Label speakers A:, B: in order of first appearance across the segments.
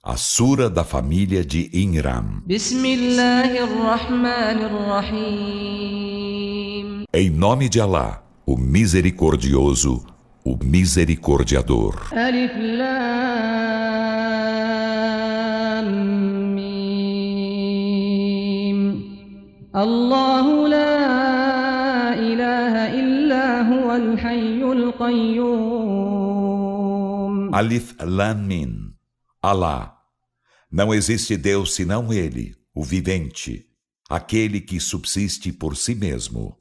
A: A Sura da família de Inram. Em nome de Alá, o Misericordioso, o Misericordiador.
B: Alif Lam Mim. Allahu la ilaha illa huwal hayyul qayyum.
A: Alif Lam Mim. Alá. Não existe Deus senão Ele, o vivente, aquele que subsiste por si mesmo.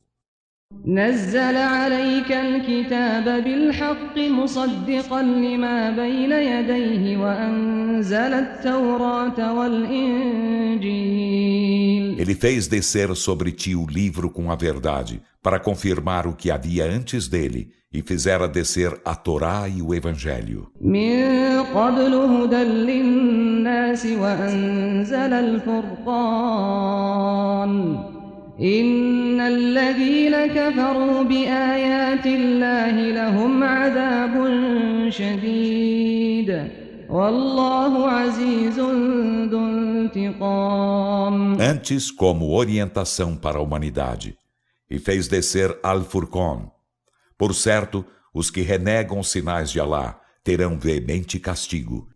B: نزل عليك الكتاب بالحق مصدقا لما بين يديه وأنزل التوراة والإنجيل.
A: Ele fez descer sobre ti o livro com a verdade, para confirmar o que havia antes dele, e fizera descer a Torá e o Evangelho.
B: من قبل هدى للناس وأنزل الفرقان. إن الذين كفروا بآيات الله لهم عذاب شديد والله عزيز ذو انتقام.
A: Antes, como orientação para a humanidade, e fez descer Al-Furqan. Por certo, os que renegam os sinais de Alá terão veemente castigo.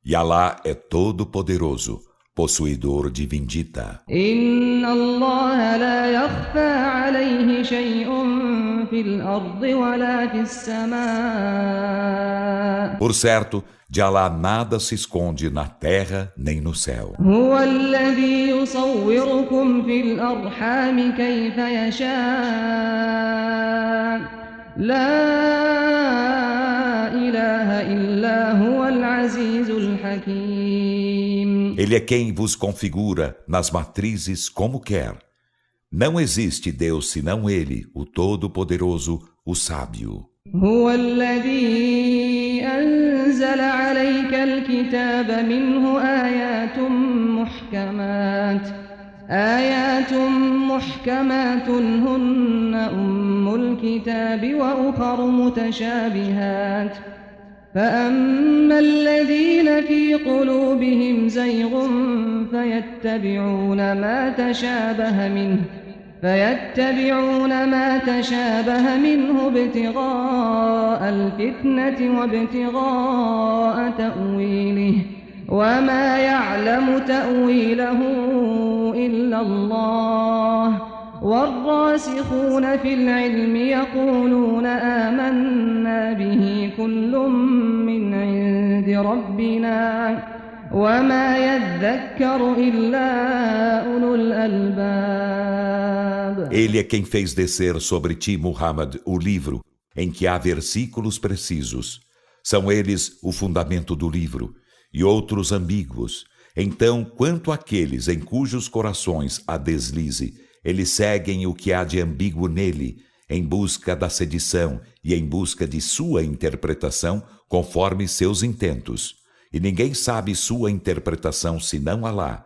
A: E Alá é todo-poderoso, possuidor de vindita.
B: Inna Allah la yakhfa alayhi shay'un fil ardi wala fis samaa.
A: Por certo, de Alá nada se esconde na terra nem no céu.
B: Huwa alladhi yusawwirukum fil arham kayfa yasha. La ilaha illa huwal azizul hakim.
A: Ele é quem vos configura nas matrizes como quer. Não existe Deus senão Ele, o Todo-Poderoso, o Sábio.
B: هو الذي أنزل عليك الكتاب منه آيات محكمات هن أم الكتاب وأخر متشابهات فأما الذين في قلوبهم زيغ فيتبعون ما تشابه منه ابتغاء الفتنة وابتغاء تأويله وما يعلم تأويله إلا الله والراسخون في العلم يقولون آمنا به كل من عند ربنا وما يذكر إلا أولو الألباب.
A: Ele é quem fez descer sobre ti, Muhammad, o livro, em que há versículos precisos. São eles o fundamento do livro, e outros ambíguos. Então, quanto àqueles em cujos corações há deslize, eles seguem o que há de ambíguo nele, em busca da sedição e em busca de sua interpretação conforme seus intentos. E ninguém sabe sua interpretação senão Alá.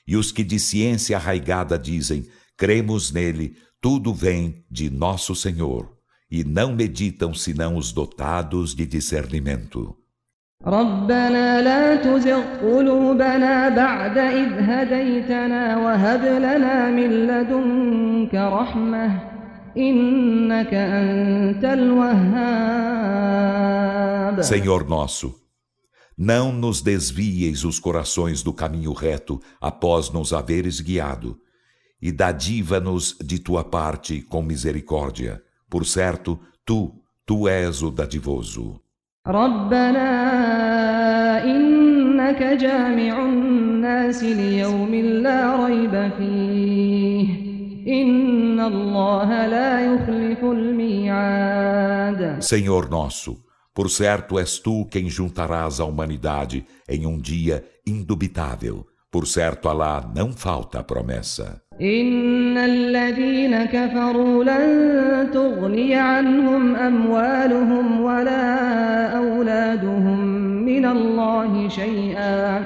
A: E os que de ciência arraigada dizem, cremos nele, tudo vem de nosso Senhor. E não meditam senão os dotados de discernimento.
B: ربنا لا تزغ قلوبنا بعد إذ هديتنا وهب لنا من لدنك رحمة إنك أنت الوهاب.
A: Senhor nosso, não nos desvieis os corações do caminho reto após nos haveres guiado, e dadiva-nos de tua parte com misericórdia. Por certo, tu és o dadivoso.
B: ربنا إنك جامع الناس ليوم لا ريب فيه إن الله لا يخلف الميعاد.
A: Senhor nosso, por certo és tu quem juntarás a humanidade em um dia indubitável. Por certo, Alá não falta a promessa.
B: إن الذين كفروا لن تغني عنهم أموالهم ولا أولادهم من الله شيئا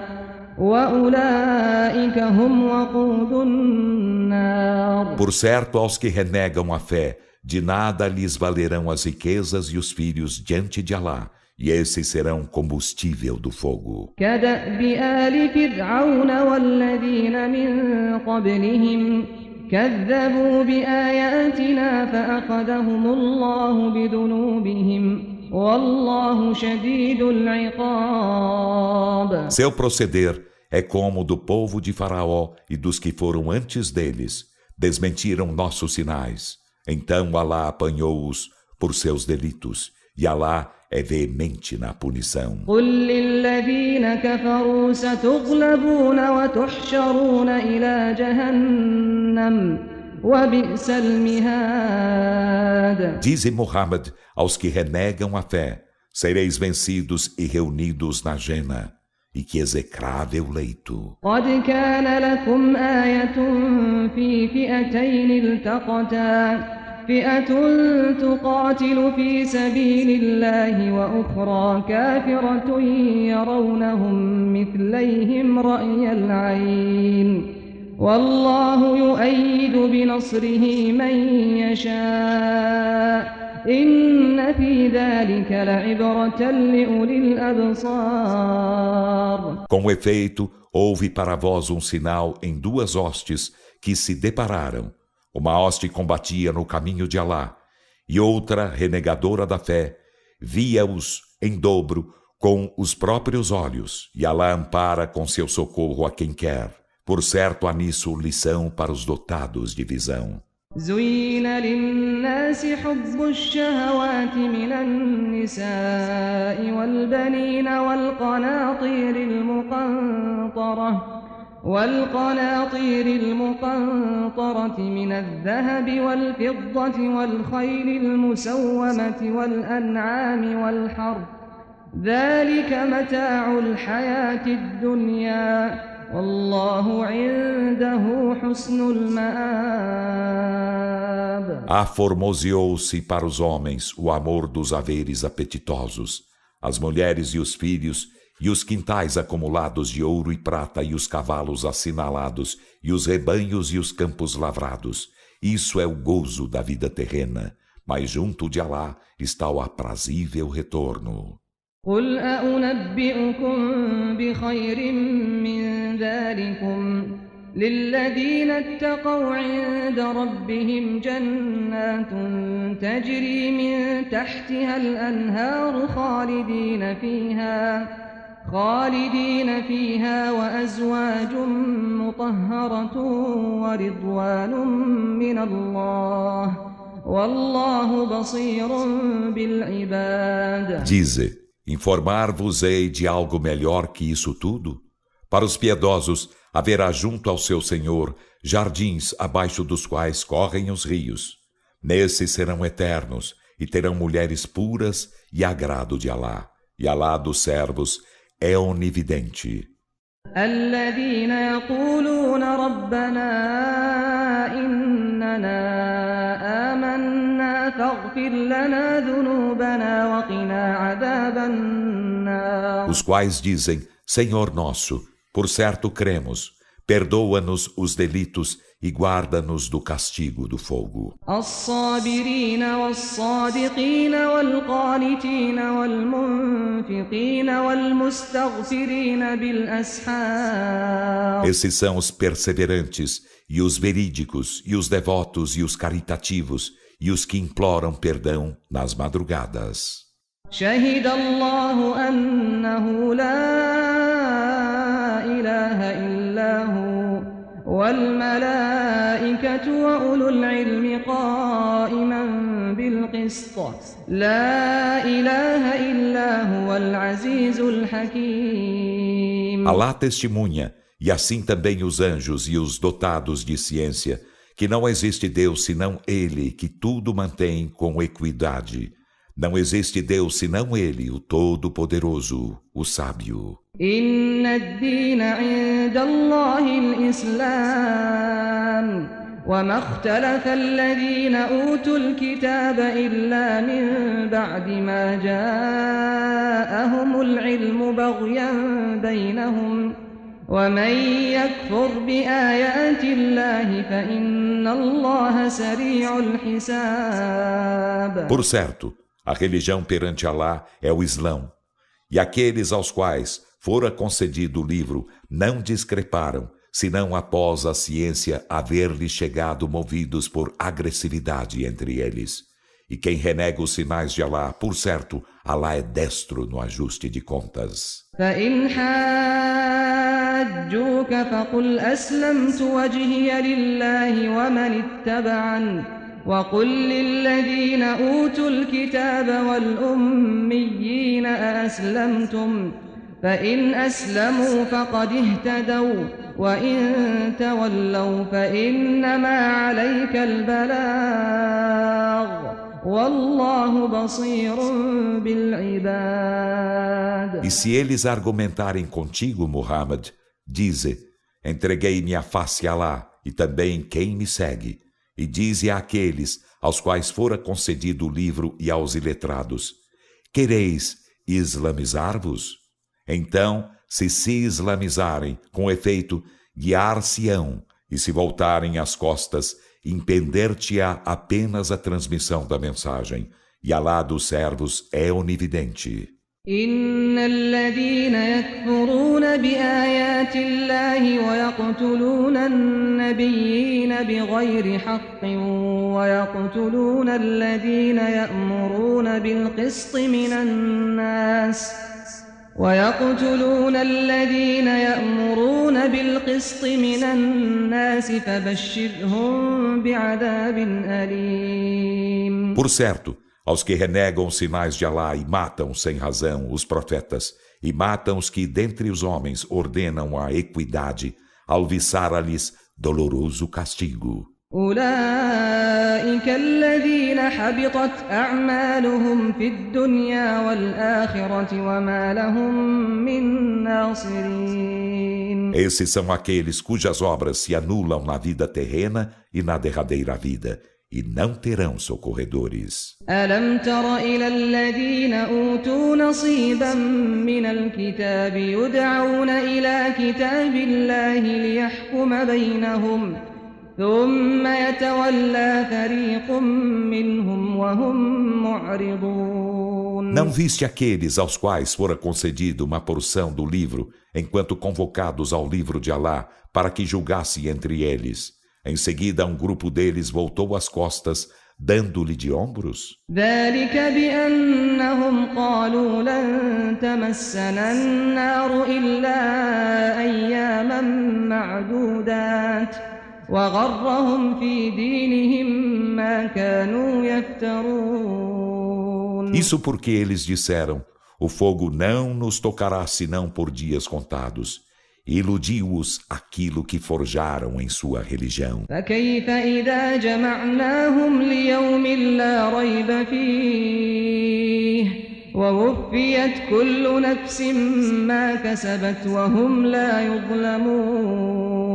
B: وأولئك هم وقود النار.
A: Por certo, aos que renegam a fé, de nada lhes valerão as riquezas e os filhos diante de Alá, e esses serão combustível do fogo.
B: كدأب آل فرعون والذين من قبلهم كذبوا بآياتنا فأخذهم الله بذنوبهم والله شديد العقاب.
A: Seu proceder é como o do povo de Faraó e dos que foram antes deles. Desmentiram nossos sinais. Então Alá apanhou-os por seus delitos, e Alá é veemente na punição.
B: قل للذين كفروا ستغلبون وتحشرون إلى جهنم وبئس المهاد.
A: Dize Muhammad aos que renegam a fé: sereis vencidos e reunidos na Jena, e que execrável leito.
B: قد كان لكم آية في فئتين التقتا فئة تقاتل في سبيل الله وأخرى كافرة يرونهم مثليهم رأي العين والله يؤيد بنصره من يشاء إن في ذلك لعبرة لأولي الأبصار.
A: Com efeito, houve para vós um sinal em duas hostes que se depararam. Uma hoste combatia no caminho de Alá, e outra, renegadora da fé, via-os em dobro com os próprios olhos, e Alá ampara com seu socorro a quem quer. Por certo, há nisso lição para os dotados de visão.
B: زين للناس حب الشهوات من النساء والبنين والقناطير المقنطرة من الذهب والفضة والخيل المسومة والأنعام والحرث ذلك متاع الحياة الدنيا والله عنده حسن المآب.
A: Aformoseou-se para os homens o amor dos haveres apetitosos, as mulheres e os filhos, e os quintais acumulados de ouro e prata, e os cavalos assinalados, e os rebanhos e os campos lavrados. Isso é o gozo da vida terrena, mas junto de Alá está o aprazível retorno.
B: قل أنبئكم بخير من ذلكم للذين اتقوا عند ربهم جنات تجري من تحتها الأنهار خالدين فيها وأزواج مطهرة ورضوان من الله والله بصير بالعباد.
A: Dize, informar-vos-ei de algo melhor que isso tudo? Para os piedosos haverá junto ao seu Senhor jardins abaixo dos quais correm os rios. Nesses serão eternos e terão mulheres puras e agrado de Alá. E Alá dos servos é onividente.
B: الذين يقولون ربنا إننا آمنا فاغفر لنا ذنوبنا وقنا عذاب النار.
A: Os quais dizem, Senhor nosso, por certo cremos, perdoa-nos os delitos e guarda-nos do castigo do fogo.
B: الصابرين والصادقين والقانتين والمنفقين والمستغفرين بالأسحار.
A: Esses são os perseverantes, e os verídicos, e os devotos, e os caritativos, e os que imploram perdão nas madrugadas.
B: شهد الله أنه لا إله إلا هو والملائكة وأولو العلم قائما بالقسط لا إله إلا هو العزيز الحكيم.
A: Alá testemunha, e assim também os anjos e os dotados de ciência, que não existe Deus senão Ele, que tudo mantém com equidade. Não existe Deus senão Ele, o Todo-Poderoso, o Sábio.
B: إن الدين عند الله الإسلام وما اختلف الذين أوتوا الكتاب إلا من بعد ما جاءهم العلم بغيا بينهم ومن يكفر بآيات الله فإن الله سريع الحساب.
A: Por certo, a religião perante Alá é o Islão, E aqueles aos quais fora concedido o livro não discreparam, senão após a ciência haver-lhes chegado movidos por agressividade entre eles. E quem renega os sinais de Alá, por certo, Alá é destro no ajuste de contas.
B: فإن حاجوك فقل أسلمت وجهي لله ومن اتبعني وقل للذين أوتوا الكتاب والأميين أأسلمتم فإن أسلموا فقد اهتدوا وإن تولوا فإنما عليك البلاغ والله بصير بالعباد.
A: E se eles argumentarem contigo, Muhammad, dize: entreguei minha face a Alá e também quem me segue. E dize àqueles aos quais fora concedido o livro e aos iletrados: quereis islamizar-vos? Então, se islamizarem, com efeito, guiar-se-ão, e se voltarem as costas, impender-te-á apenas a transmissão da mensagem, e Alá dos servos é onividente.
B: إن الذين يكفرون بآيات الله ويقتلون النبيين بغير حق ويقتلون الذين يأمرون بالقسط من الناس فبشرهم بعذاب أليم.
A: Por certo, aos que renegam os sinais de Alá e matam sem razão os profetas, e matam os que dentre os homens ordenam a equidade, alviçara-lhes doloroso castigo.
B: أولئك الذين حبطت أعمالهم في الدنيا والآخرة وما لهم من ناصرين.
A: Esses são aqueles cujas obras se anulam na vida terrena e na derradeira vida, e não terão socorredores.
B: ألم تر إلى الذين أوتوا نصيبا من الكتاب يدعون إلى كتاب الله ليحكم بينهم ثم يتولى فريق منهم وهم معرضون.
A: Não viste aqueles aos quais fora concedido uma porção do livro, enquanto convocados ao livro de Alá, para que julgasse entre eles? Em seguida, um grupo deles voltou as costas, dando-lhe de ombros.
B: ذلك بأنهم قالوا لن تمسنا النار إلا أياما معدودات وغرهم في دينهم ما كانوا يفترون.
A: Isso porque eles disseram: o fogo não nos tocará senão por dias contados. E iludiu-os aquilo que forjaram em sua religião.
B: فكيف إذا جمعناهم ليوم لا ريب فيه ووفيت كل نفس ما كسبت وهم لا يظلمون.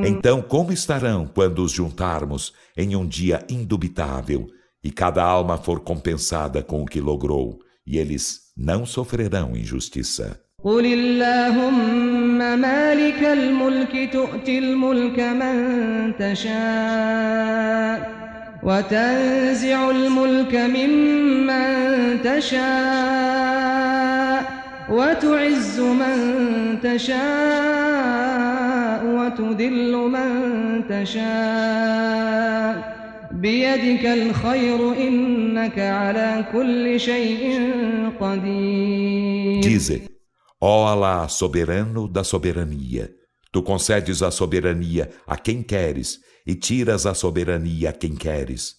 A: Então, como estarão quando os juntarmos em um dia indubitável e cada alma for compensada com o que logrou, e eles não sofrerão injustiça?
B: قل اللهم مالك الملك تؤتي الملك من تشاء وتنزع الملك ممن تشاء وتعز من تشاء وتذل من تشاء بيدك الخير إنك على كل شيء قدير.
A: Dize: ó Alá, soberano da soberania, tu concedes a soberania a quem queres e tiras a soberania a quem queres,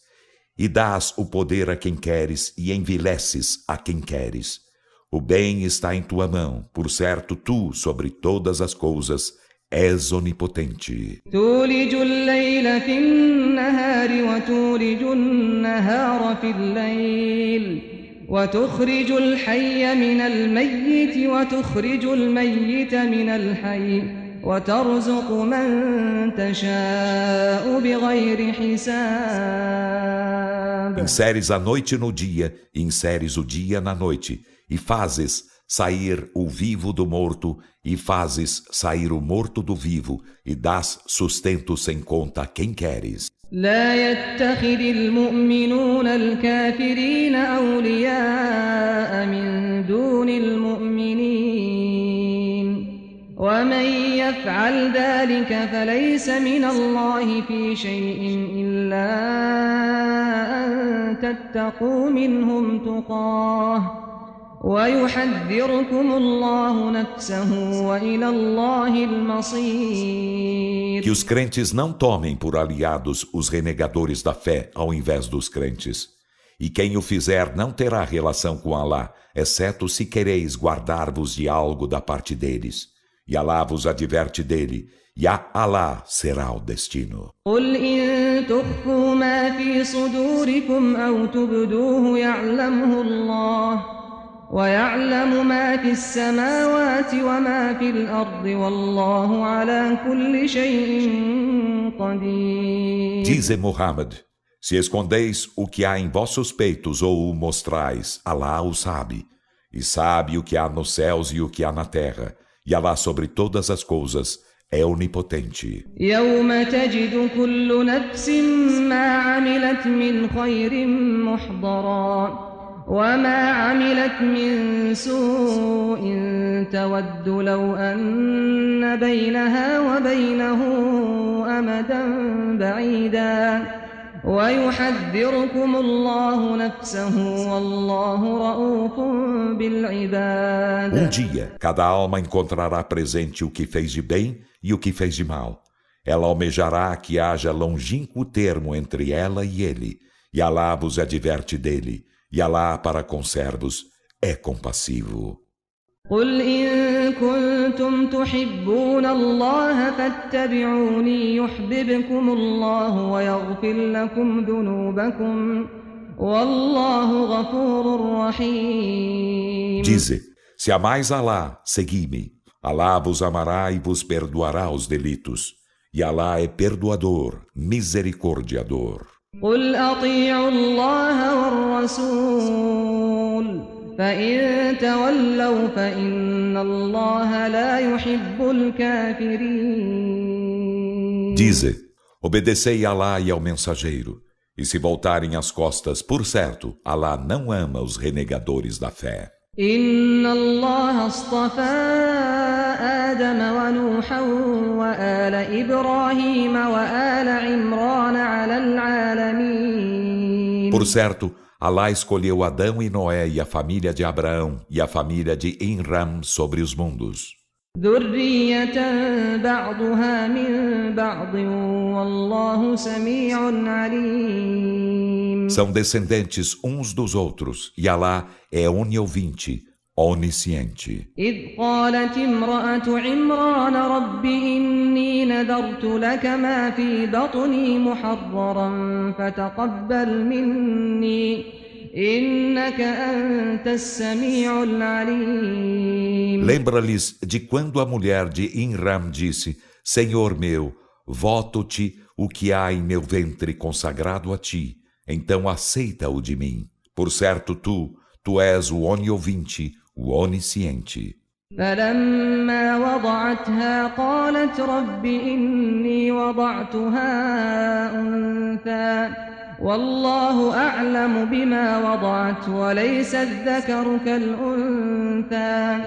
A: e dás o poder a quem queres e envileces a quem queres. O bem está em tua mão, por certo tu, sobre todas as coisas, és onipotente.
B: تولج الليل في النهار وتولج النهار في الليل وتخرج الحي من الميت وتخرج الميت من الحي وترزق من تشاء بغير حساب.
A: Inseres a noite no dia e inseres o dia na noite, e fazes sair o vivo do morto e fazes sair o morto do vivo, e dás sustento sem conta a quem queres.
B: لا يتخذ المؤمنون الكافرين أولياء من دون المؤمنين ومن يفعل ذلك فليس من الله في شيء إلا أن تتقوا منهم تقاه ويحذركم الله نفسه وإلى الله المصير.
A: Que os crentes não tomem por aliados os renegadores da fé ao invés dos crentes. E quem o fizer não terá relação com Alá, exceto se quereis guardar-vos de algo da parte deles. E Alá vos adverte dele, e a Alá será o destino.
B: قل إن تخفوا ما في صدوركم أو تبدوه يعلمه الله ويعلم ما في السماوات وما في الأرض والله على كل شيء قدير.
A: Dize Muhammad, se escondeis o que há em vossos peitos ou o mostrais, Alá o sabe, e sabe o que há nos céus e o que há na terra, e Alá sobre todas as coisas é onipotente.
B: يوم تجد كل نفس ما عملت من خير محضرا وما عملت من سوء تود لو أن بينها وبينه أمدا بعيدا ويحذركم الله نفسه والله رؤوف بالعباد.
A: Dia, cada alma encontrará presente o que fez de bem e o que fez de mal. Ela almejará que haja longínquo termo entre ela e ele, e Alá vos adverte dele. E Alá para conservos é compassivo.
B: قل إن كنتم تحبون الله فاتبعوني يحببكم الله ويغفر لكم ذنوبكم والله غفور رحيم.
A: Dize, se amais Alá, segui-me. Alá vos amará e vos perdoará os delitos. E Alá é perdoador, misericordiador.
B: قل أطيعوا الله والرسول فإن تولوا فإن الله لا يحب الكافرين.
A: Dize, obedecei a Alá e ao mensageiro, e se voltarem as costas, por certo, Alá não ama os renegadores da fé.
B: إن الله اصطفى آدم ونوحا وآل إبراهيم وآل عمران على العالمين.
A: Por certo, Alá escolheu Adão e Noé e a família de Abraão e a família de Imram sobre os mundos.
B: ذرية بعضها من بعض والله سميع عليم.
A: São descendentes uns dos outros, e Alá é oniovinte, onisciente.
B: إذ قالت امرأة عمران رب إني نذرت لك ما في بطني محررا فتقبل مني إنك أنت السميع العليم.
A: Lembra-lhes de quando a mulher de Imram disse: Senhor meu, voto-te o que há em meu ventre consagrado a ti, então aceita-o de mim. Por certo, tu és o oniovinte, o onisciente.
B: فلما وضعتها قالت رب إني وضعتها أنثى والله أعلم بما وضعت وليس الذكر كالأنثى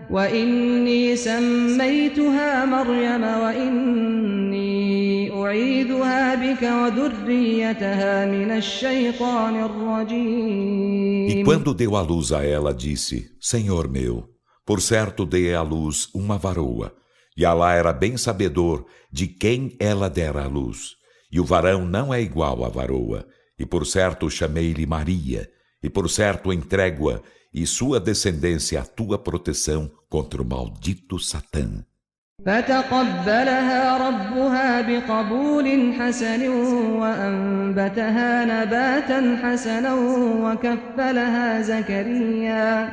B: وإني سميتها مريم وإني أعيذها بك وذريتها من الشيطان الرجيم.
A: E quando deu à luz a ela, disse: Senhor meu, por certo dei à luz uma varoa, e Alá era bem sabedor de quem ela dera à luz. E o varão não é igual à varoa, e por certo chamei-lhe Maria, e por certo entrego-a e sua descendência à tua proteção contra o maldito Satã.
B: فتقبلها ربها بقبول حسن وأنبتها نباتا حسنا وكفلها زكريا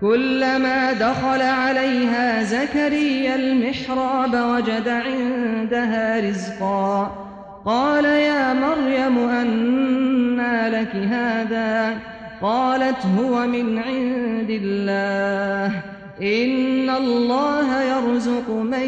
B: كلما دخل عليها زكريا المحراب وجد عندها رزقا قال يا مريم أنى لك هذا قالت هو من عند الله إن الله يرزق من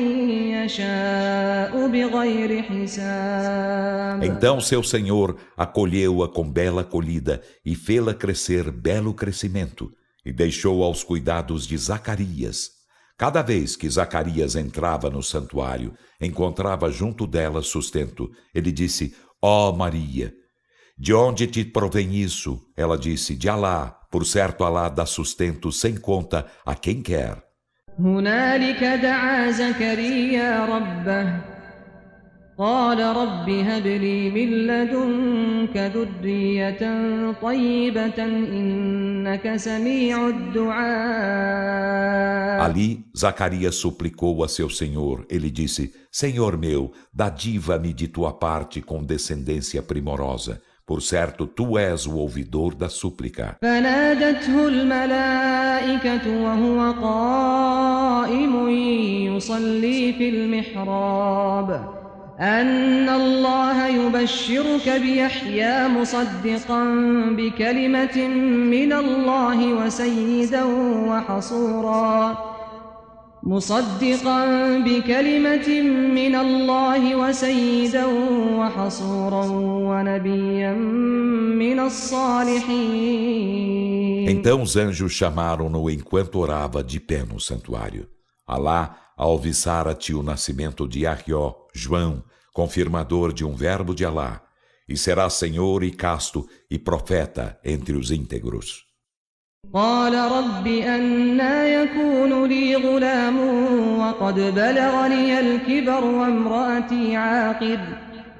B: يشاء بغير حساب.
A: Então seu Senhor acolheu-a com bela acolhida e fê-la crescer belo crescimento, e deixou aos cuidados de Zacarias. Cada vez que Zacarias entrava no santuário, encontrava junto dela sustento. Ele disse: Ó Maria, de onde te provém isso? Ela disse: de Alá. Por certo, Alá dá sustento sem conta a quem quer.
B: هنالك دعا زكريا ربه قال رب هب لي من لدنك ذرية طيبة إنك سميع الدعاء.
A: Ali, Zacarias suplicou a seu Senhor. Ele disse: Senhor meu, dadiva-me de tua parte com descendência primorosa. Por certo, tu és o ouvidor da súplica.
B: فنادته الملائكة وهو قائم يصلي في المحراب أن الله يبشرك بيحيى مصدقا بكلمة من الله وسيدا وحصورا ونبيا من الصالحين.
A: Então os anjos chamaram-no enquanto orava de pé no santuário. Alá alviçara-te o nascimento de Yahyá, João, confirmador de um verbo de Alá, e será senhor e casto e profeta entre os íntegros.
B: قال رب أنى يكون لي غلام وقد بلغني الكبر وامرأتي عاقر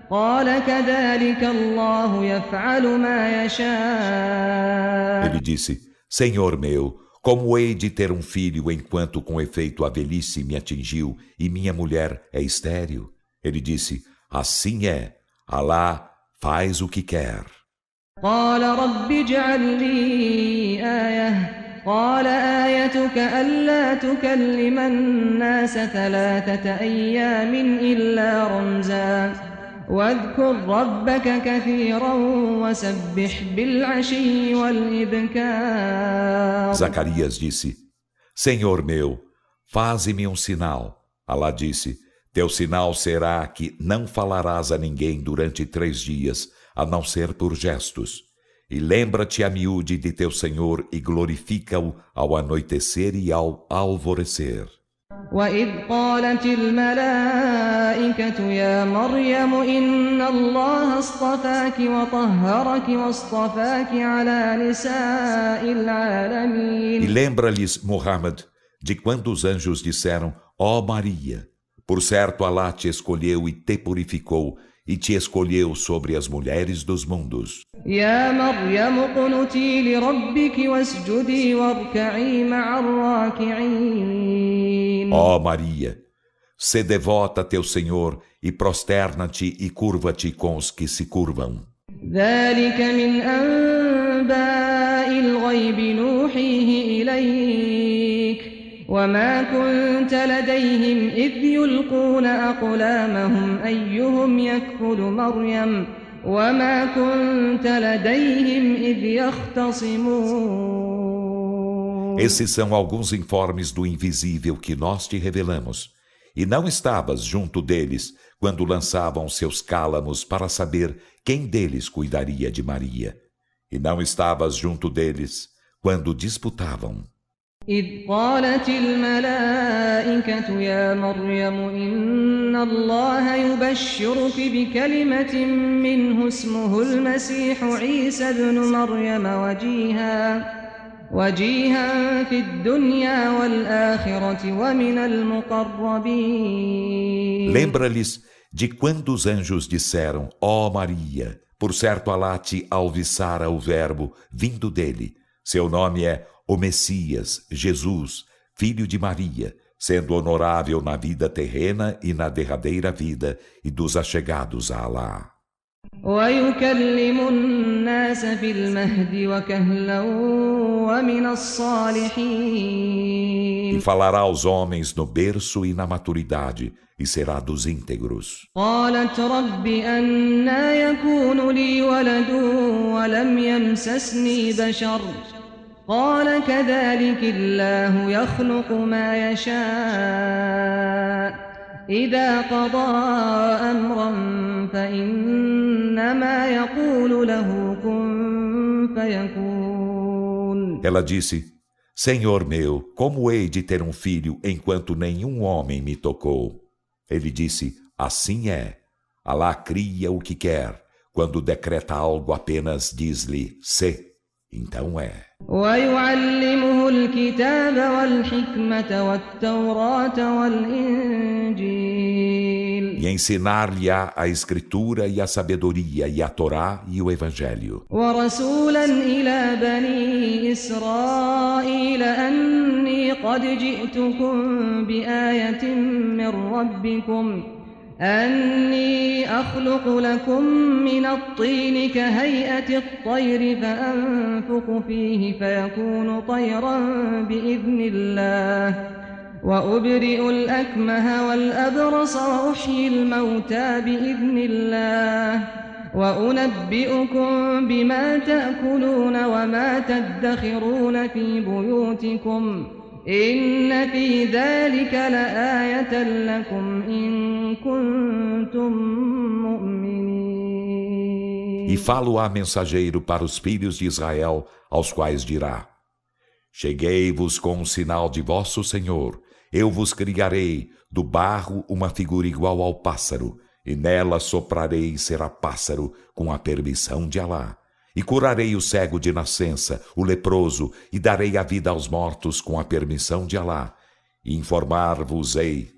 B: قال كذلك الله يفعل ما يشاء.
A: Ele disse: Senhor meu, como hei de ter um filho enquanto com efeito a velhice me atingiu e minha mulher é estéril? Ele disse: assim é, Alá faz o que quer.
B: قال رب اجعل لي آية قال آيتك ألا تكلم الناس 3 أيام إلا رمزا واذكر ربك كثيرا وسبح بالعشي والإبكار.
A: Zacarias disse: Senhor meu, faze-me um sinal. Alá disse: teu sinal será que não falarás a ninguém durante 3 dias, a não ser por gestos. E lembra-te a miúde de teu Senhor e glorifica-o ao anoitecer e ao alvorecer.
B: وإذ قالت الملائكة يا مريم إن الله اصطفاك وطهرك واصطفاك على نساء العالمين.
A: E lembra-lhes, Muhammad, de quando os anjos disseram: ó Maria, por certo Alá te escolheu e te purificou, e te escolheu sobre as mulheres dos mundos.
B: يا مريم اقنتي لربك واسجدي واركعي مع الراكعين.
A: Ó Maria, se devota a teu Senhor e prosterna-te e curva-te com os que se curvam.
B: ذلك من أنباء الغيب نوحيه إليك وما كنت لديهم إذ يلقون أقلامهم أيهم يكفل مريم وما كنت لديهم إذ يختصمون.
A: Esses são alguns informes do invisível que nós te revelamos. E não estavas junto deles quando lançavam seus cálamos para saber quem deles cuidaria de Maria. E não estavas junto deles quando disputavam.
B: إذ قالت الملائكة يا مريم إن الله يبشرك بكلمة منه اسمه المسيح عيسى ابن مريم وجيها في الدنيا والآخرة ومن المقربين.
A: Lembra-lhes de quando os anjos disseram: ó Maria, por certo Alá te alviçara o verbo vindo dele. Seu nome é o Messias, Jesus, filho de Maria, sendo honorável na vida terrena e na derradeira vida, e dos achegados a Alá.
B: ويكلم الناس في المهد وكهلا ومن الصالحين.
A: E falará aos homens no berço e na maturidade, e será dos íntegros.
B: قالت رب أنى يكون لي ولد ولم يمسسني بشر قال كذلك الله يخلق ما يشاء إذا قضى أمرا فإنما يقول له كن فيكون.
A: Ela disse: Senhor meu, como hei de ter um filho enquanto nenhum homem me tocou? Ele disse: Assim é. Alá cria o que quer. Quando decreta algo, apenas diz-lhe: Sê. Então é.
B: ويعلمه الكتاب والحكمة والتوراة والإنجيل.
A: E ensinar-lhe-á a escritura e a sabedoria e a Torá e o Evangelho.
B: ورسولا إلى بني إسرائيل أني قد جئتكم بآية من ربكم أني أخلق لكم من الطين كهيئة الطير فأنفخ فيه فيكون طيرا بإذن الله وأبرئ الأكمه والأبرص وأحيي الموتى بإذن الله وأنبئكم بما تأكلون وما تدخرون في بيوتكم إن في ذلك لآية لكم إن كنتم مؤمنين.
A: E falo-á mensageiro para os filhos de Israel, aos quais dirá: Cheguei-vos com um sinal de vosso Senhor, eu vos criarei do barro uma figura igual ao pássaro, e nela soprarei e será pássaro com a permissão de Alá. E curarei o cego de nascença, o leproso, e darei a vida aos mortos com a permissão de Alá. E informar-vos-ei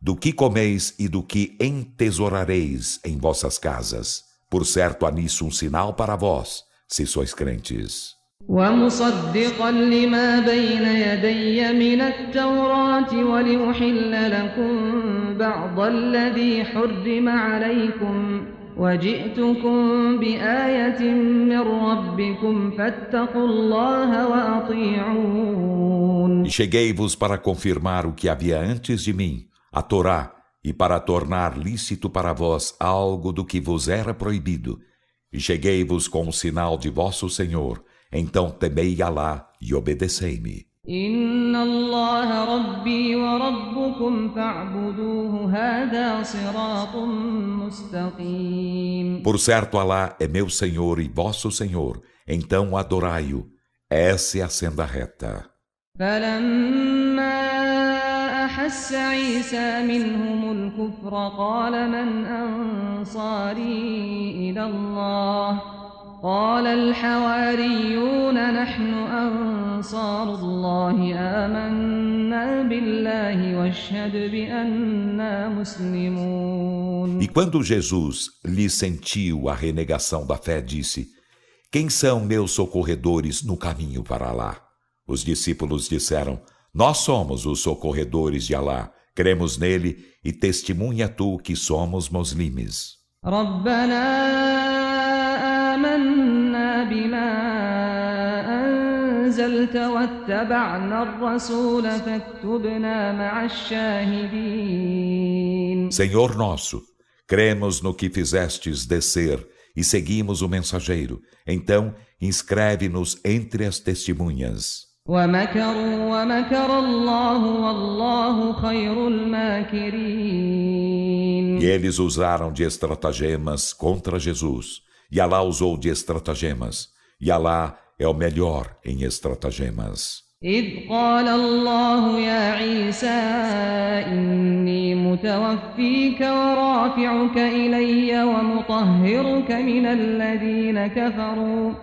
A: do que comeis e do que entesourareis em vossas casas. Por certo há nisso um sinal para vós, se sois crentes.
B: ومصدقا لما بين يدي من التوراة ولأحل لكم بعض الذي حرم عليكم وجئتكم بآية من ربكم فاتقوا الله وأطيعون.
A: E cheguei-vos para confirmar o que havia antes de mim, a Torá, e para tornar lícito para vós algo do que vos era proibido. E cheguei-vos com o sinal de vosso Senhor, então temei Alá e obedecei-me.
B: إن الله ربي وربكم فاعبدوه هذا صراط مستقيم.
A: Por certo, Alá é meu Senhor e vosso Senhor, então adorai-o. Essa é a senda reta.
B: فلما أحس عيسى منهم الكفر قال من أنصاري إلى الله قال الحواريون نحن أنصار الله آمنا بالله واشهد بأننا مسلمون.
A: E quando Jesus lhe sentiu a renegação da fé, disse: Quem são meus socorredores no caminho para Alá? Os discípulos disseram: Nós somos os socorredores de Alá, cremos nele e testemunha tu que somos muslimes.
B: آمنا بما أنزلت واتبعنا الرسول فاكتبنا مع الشاهدين.
A: Senhor nosso, cremos no que fizestes descer e seguimos o mensageiro. Então, inscreve-nos entre as testemunhas.
B: ومكروا ومكر الله والله خير الماكرين.
A: E eles usaram de estratagemas contra Jesus. E Alá usou de estratagemas. E Alá é o melhor em estratagemas.
B: إذ قال الله يا عيسى إني متوفيك ورافعك إلي ومطهرك من الذين كفروا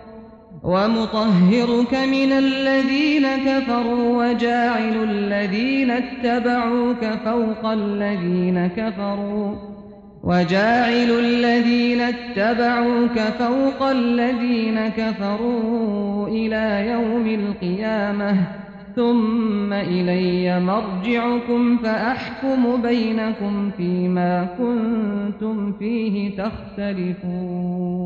B: وجاعل الذين اتبعوك فوق الذين كفروا إلى يوم القيامة ثم إلي مرجعكم فأحكم بينكم فيما كنتم فيه تختلفون.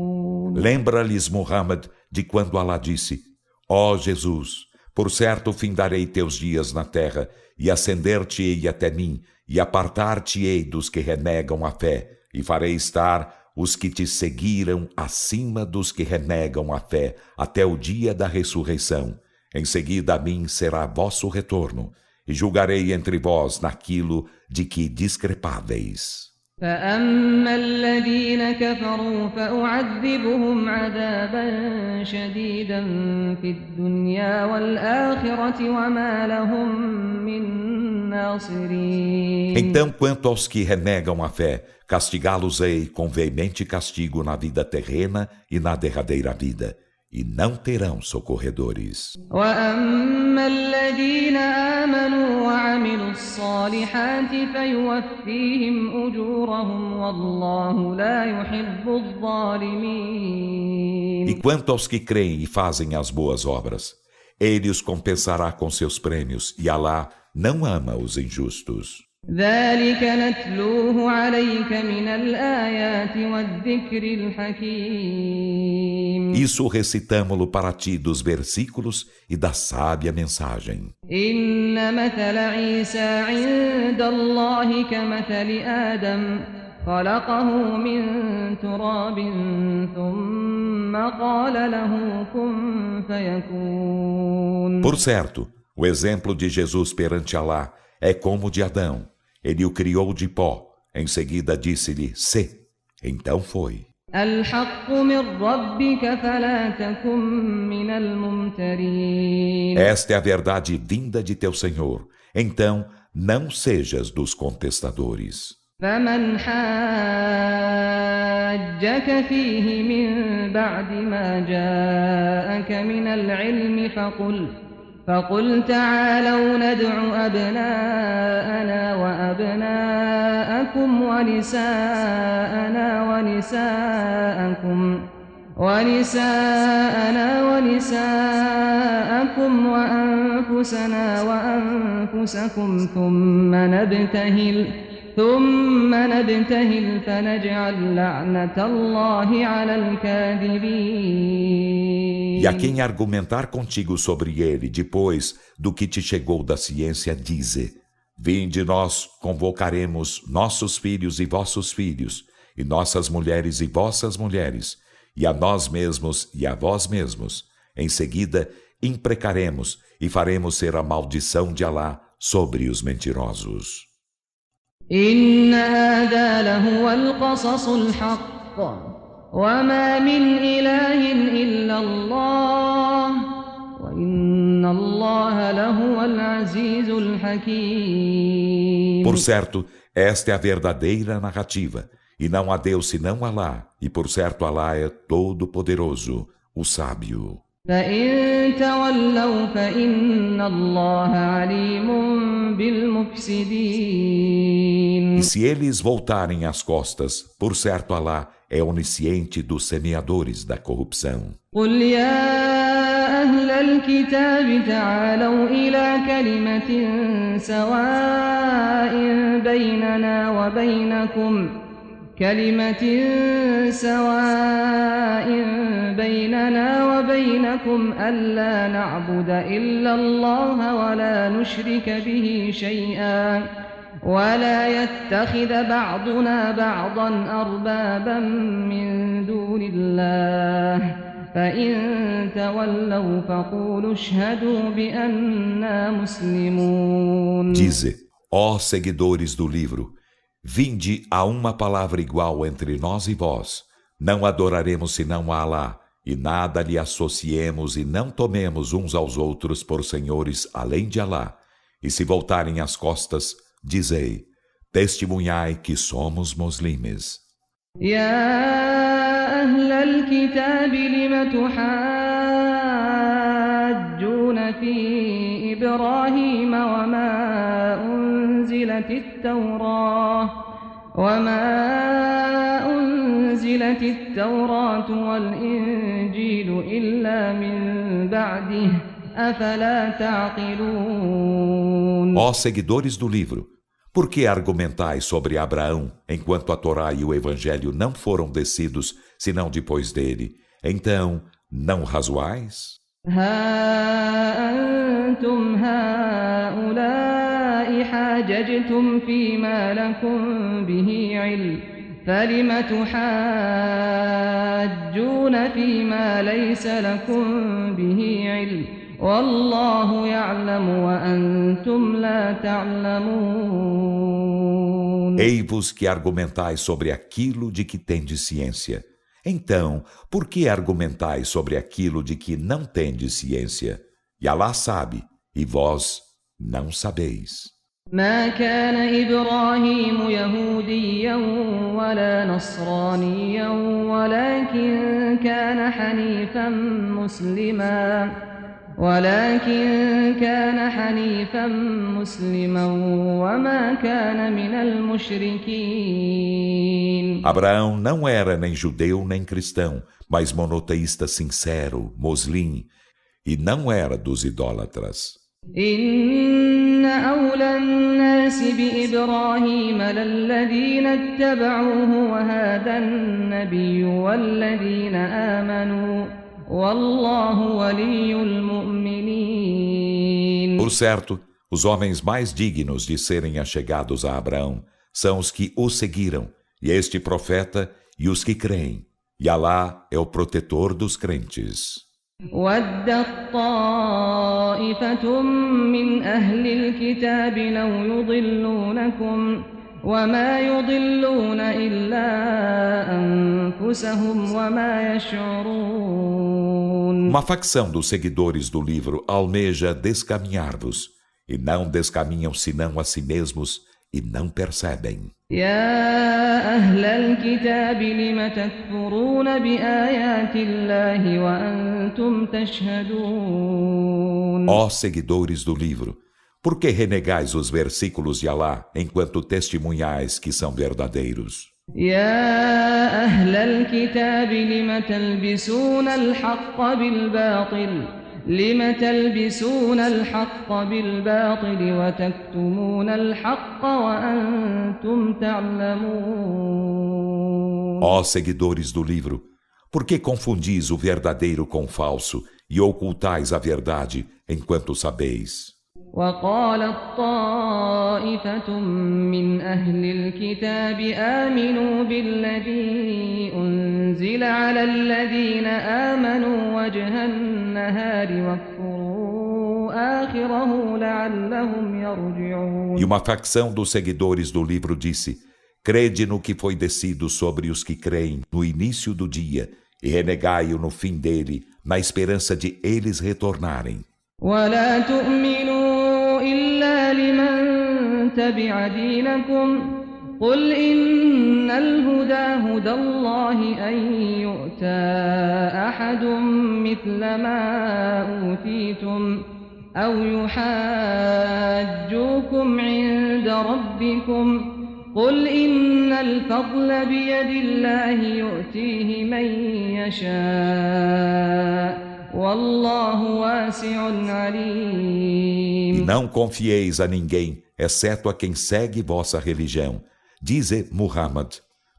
A: Lembra-lhes, Muhammad, de quando Alá disse: Ó Jesus, por certo findarei teus dias na terra e ascender-te-ei até mim e apartar-te-ei dos que renegam a fé e farei estar os que te seguiram acima dos que renegam a fé até o dia da ressurreição. Em seguida a mim será vosso retorno. e julgarei entre vós naquilo de que discrepáveis.
B: فأما الذين كفروا فأعذبهم عذابا شديدا في الدنيا والآخرة وما لهم من ناصرين.
A: Então, quanto aos que renegam a fé, castigá-los-ei com veemente castigo na vida terrena e na derradeira vida, e não terão socorredores.
B: وأما الذين آمنوا وعملوا الصالحات فيوفيهم أجورهم والله لا يحب الظالمين.
A: E quanto aos que creem e fazem as boas obras, ele os compensará com seus prêmios, e Alá não ama os injustos.
B: ذلك نتلوه عليك من الآيات والذكر الحكيم.
A: Isso recitamo-lo para ti dos versículos e da sábia mensagem.
B: إن مثل عيسى عند الله كمثل آدم خلقه من تراب ثم قال له كن فيكون.
A: Por certo, o exemplo de Jesus perante Alá é como o de Adão. Ele o criou de pó. Em seguida disse-lhe, sê. Então foi.
B: الحق من ربك فلا تكن من الممترين.
A: Esta é a verdade vinda de teu Senhor. Então, não sejas dos contestadores.
B: فمن حاجك فيه من بعد ما جاءك من العلم فقل تعالوا ندع أبناءنا وأبناءكم ونساءنا ونساءكم وأنفسنا وأنفسكم ثم نبتهل فنجعل لعنة الله على الكاذبين.
A: E a quem argumentar contigo sobre ele depois do que te chegou da ciência, dize: vinde, nós convocaremos nossos filhos e vossos filhos, e nossas mulheres e vossas mulheres, e a nós mesmos e a vós mesmos. Em seguida, imprecaremos e faremos ser a maldição de Alá sobre os mentirosos.
B: إن هذا لهو القصص الحق وما من إله إلا الله وإن الله لهو العزيز الحكيم.
A: Por certo, esta é a verdadeira narrativa, e não há Deus senão Alá, e por certo Alá é todo-poderoso, o sábio.
B: فإن تولوا فإن الله عليم بالمفسدين.
A: E se eles voltarem as costas, por certo Alá é onisciente dos semeadores da corrupção.
B: قل يا أهل الكتاب تعالوا إلى كلمة سواء بيننا وبينكم ألا نعبد إلا الله ولا نشرك به شيئا ولا يتخذ بعضنا بعضا أربابا من دون الله فإن تولوا فقولوا اشهدوا بأننا مسلمون.
A: Dize, ó seguidores do livro, vinde a uma palavra igual entre nós e vós. Não adoraremos senão a Alá, e nada lhe associemos e não tomemos uns aos outros por senhores além de Alá. E se voltarem as costas, dizei, testemunhai que somos muslimes.
B: يا أهل الكتاب لم تحاجون في إبراهيم وما أنزلت التوراة والإنجيل إلا من بعده أفلا تعقلون.
A: Ó seguidores do livro, por que argumentais sobre Abraão, enquanto a Torá e o Evangelho não foram descidos, senão depois dele? Então, não razoais?
B: ها أنتم هؤلاء حاججتم فيما لكم به علم فلم تحاجون فيما ليس لكم به علم والله يعلم وأنتم لا تعلمون.
A: Ei-vos que argumentais sobre aquilo de que tendes ciência. Então, por que argumentais sobre aquilo de que não tendes ciência? E Alá sabe, e vós não sabeis.
B: ما كان إبراهيم يهوديا ولا نصرانيا ولكن كان حنيفا مسلما وما كان من المشركين.
A: Abraão não era nem judeu nem cristão, mas monoteísta sincero, moslim, e não era dos idólatras.
B: إن أولى الناس بإبراهيم للذين اتبعوه وهذا النبي والذين آمنوا والله ولي المؤمنين.
A: Por certo, os homens mais dignos de serem achegados a Abraão são os que o seguiram, e este profeta e os que creem, e Alá é o protetor dos crentes.
B: ودت طائفة من أهل الكتاب لو يضلونكم وما يضلون إلا أنفسهم وما يشعرون.
A: Uma facção dos seguidores do livro almeja descaminhar-vos, e não descaminham senão a si mesmos, e não percebem.
B: يا أهل الكتاب لم تكفرون بآيات الله وأنتم تشهدون.
A: Ó seguidores do livro, por que renegais os versículos de Alá enquanto testemunhais que são verdadeiros?
B: يا أهل الكتاب لم تلبسون الحق بالباطل وتكتمون الحق وأنتم تعلمون.
A: Ó seguidores do livro, por que confundis o verdadeiro com o falso e ocultais a verdade enquanto sabeis?
B: وقالت طائفة من أهل الكتاب آمنوا بالذي أنزل على الذين آمنوا وجه النهار واكفروا آخره لعلهم يرجعون.
A: E uma facção dos seguidores do livro disse: crede no que foi descido sobre os que creem no início do dia e renegai-o no fim dele, na esperança de eles retornarem.
B: ولا تؤمنوا إلا لمن تبع دينكم قل إن الهدى هدى الله أن يؤتى أحد مثل ما أوتيتم أو يحاجوكم عند ربكم قل إن الفضل بيد الله يؤتيه من يشاء والله واسع عليم.
A: E não confieis a ninguém, exceto a quem segue vossa religião. Dize Muhammad: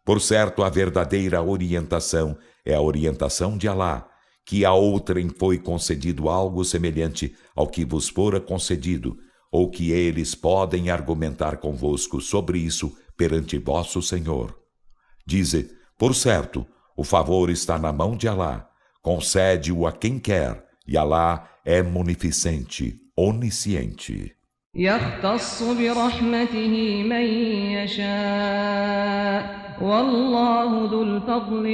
A: por certo, a verdadeira orientação é a orientação de Alá, que a outrem foi concedido algo semelhante ao que vos fora concedido, ou que eles podem argumentar convosco sobre isso perante vosso Senhor. Dize: por certo, o favor está na mão de Alá, concede-o a quem quer, e Alá é munificente, onisciente.
B: يختص برحمته من يشاء والله ذو الفضل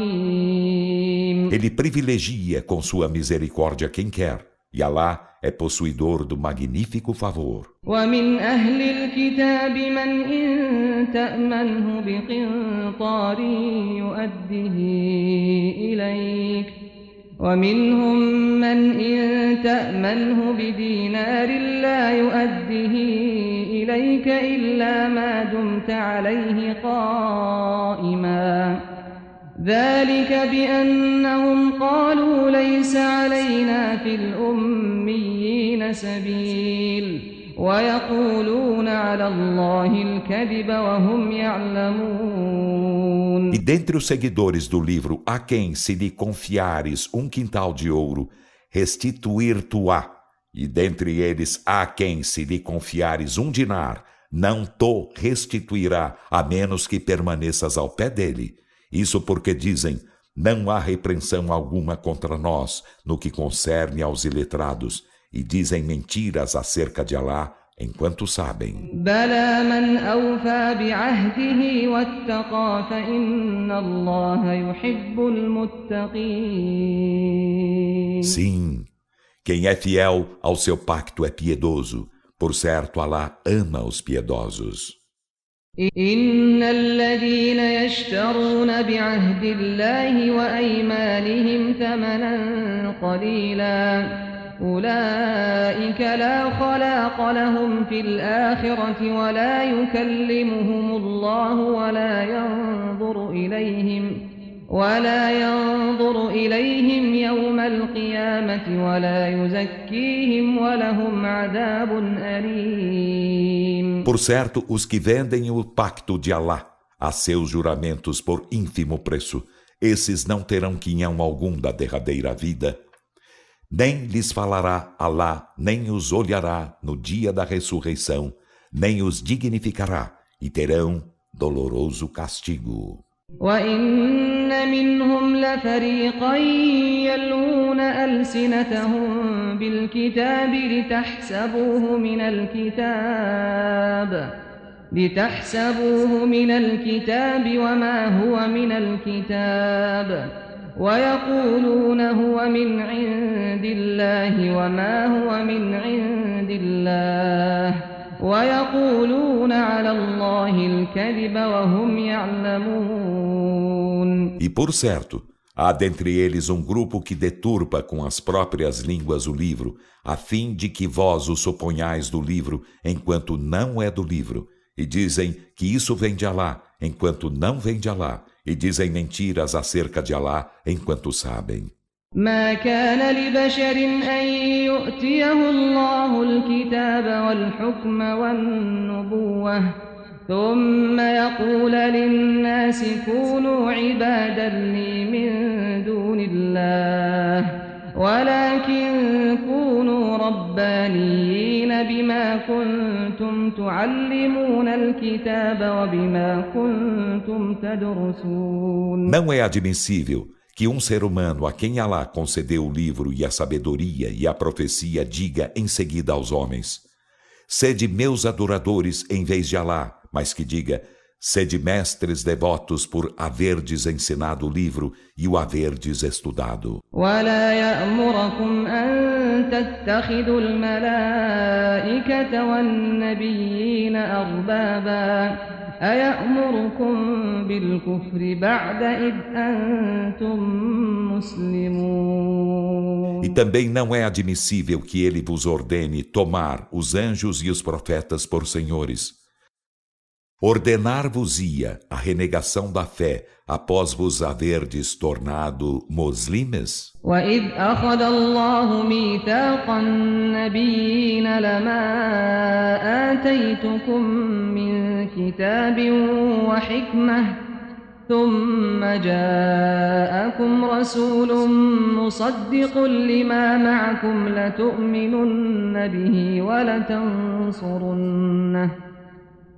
B: العظيم.
A: Ele privilegia com sua misericórdia quem quer, e Alá é possuidor do magnífico favor.
B: ومن أهل الكتاب من إن تأمنه بقنطار يؤده إليك ومنهم من إن تأمنه بدينار لا يؤده إليك إلا ما دمت عليه قائما ذلك بأنهم قالوا ليس علينا في الأميين سبيل ويقولون على الله الكذب وهم يعلمون.
A: E dentre os seguidores do livro, a quem, se lhe confiares um quintal de ouro, restituir-te-á, e dentre eles, a quem, se lhe confiares um dinar, não te restituirá, a menos que permaneças ao pé dele. Isso porque dizem: Não há repreensão alguma contra nós no que concerne aos iletrados, e dizem mentiras acerca de Alá enquanto sabem.
B: بلى من أوفى بعهده واتقى فإن الله يحب المتقين.
A: Sim, quem é fiel ao seu pacto é piedoso. Por certo, Alá ama os piedosos.
B: إن الذين يشترون بعهد الله وأيمانهم ثمنا قليلا أولئك لا خلاق لهم في الآخرة ولا يكلمهم الله ولا ينظر إليهم يوم القيامة ولا يزكيهم ولهم عذاب أليم.
A: Por certo, os que vendem o pacto de Alá a seus juramentos por ínfimo preço, esses não terão quinhão algum da derradeira vida. Nem lhes falará Alá, nem os olhará no dia da ressurreição, nem os dignificará, e terão doloroso castigo.
B: وَإِنَّ مِنْهُمْ لَفَرِيقًا يَلْوُونَ أَلْسِنَتَهُم بِالْكِتَابِ لِتَحْسَبُوهُ مِنَ الْكِتَابِ وَمَا هُوَ مِنَ الْكِتَابِ وَيَقُولُونَ هُوَ مِنْ عِندِ اللَّهِ وَمَا هُوَ مِنْ عِندِ اللَّهِ وَيَقُولُونَ عَلَى اللَّهِ الْكَذِبَ وَهُمْ يَعْلَمُونَ.
A: E por certo, há dentre eles um grupo que deturpa com as próprias línguas o livro, a fim de que vós o suponhais do livro, enquanto não é do livro, e dizem que isso vem de Alá, enquanto não vem de Alá, e dizem mentiras acerca de Alá, enquanto sabem.
B: ما كان لبشر أن يؤتيه الله الكتاب والحكم والنبوة ثم يقول للناس كونوا عبادا لي من دون الله ولكن كونوا ربانيين بما كنتم تعلمون الكتاب وبما كنتم تدرسون.
A: Não é admissível que um ser humano a quem Alá concedeu o livro e a sabedoria e a profecia diga em seguida aos homens: sede meus adoradores em vez de Alá, mas que diga: sede mestres devotos por haverdes ensinado o livro e o haverdes estudado.
B: ولا يأمركم أن تتخذوا الملائكة والنبيين أربابا أيأمركم بالكفر بعد إذ أنتم مسلمون.
A: E também não é admissível que ele vos ordene tomar os anjos e os profetas por senhores. Ordenar-vos-ia a renegação da fé após vos haverdes tornado muslimes?
B: وَإِذْ أَخَذَ اللَّهُ مِيثَاقَ النَّبِيِّينَ لَمَا آتَيْتُكُم مِّن كِتَابٍ وَحِكْمَةٍ ثُمَّ جَاءَكُمْ رَسُولٌ مُّصَدِّقٌ لِّمَا مَعَكُمْ لَتُؤْمِنُنَّ بِهِ وَلَتَنصُرُنَّهُ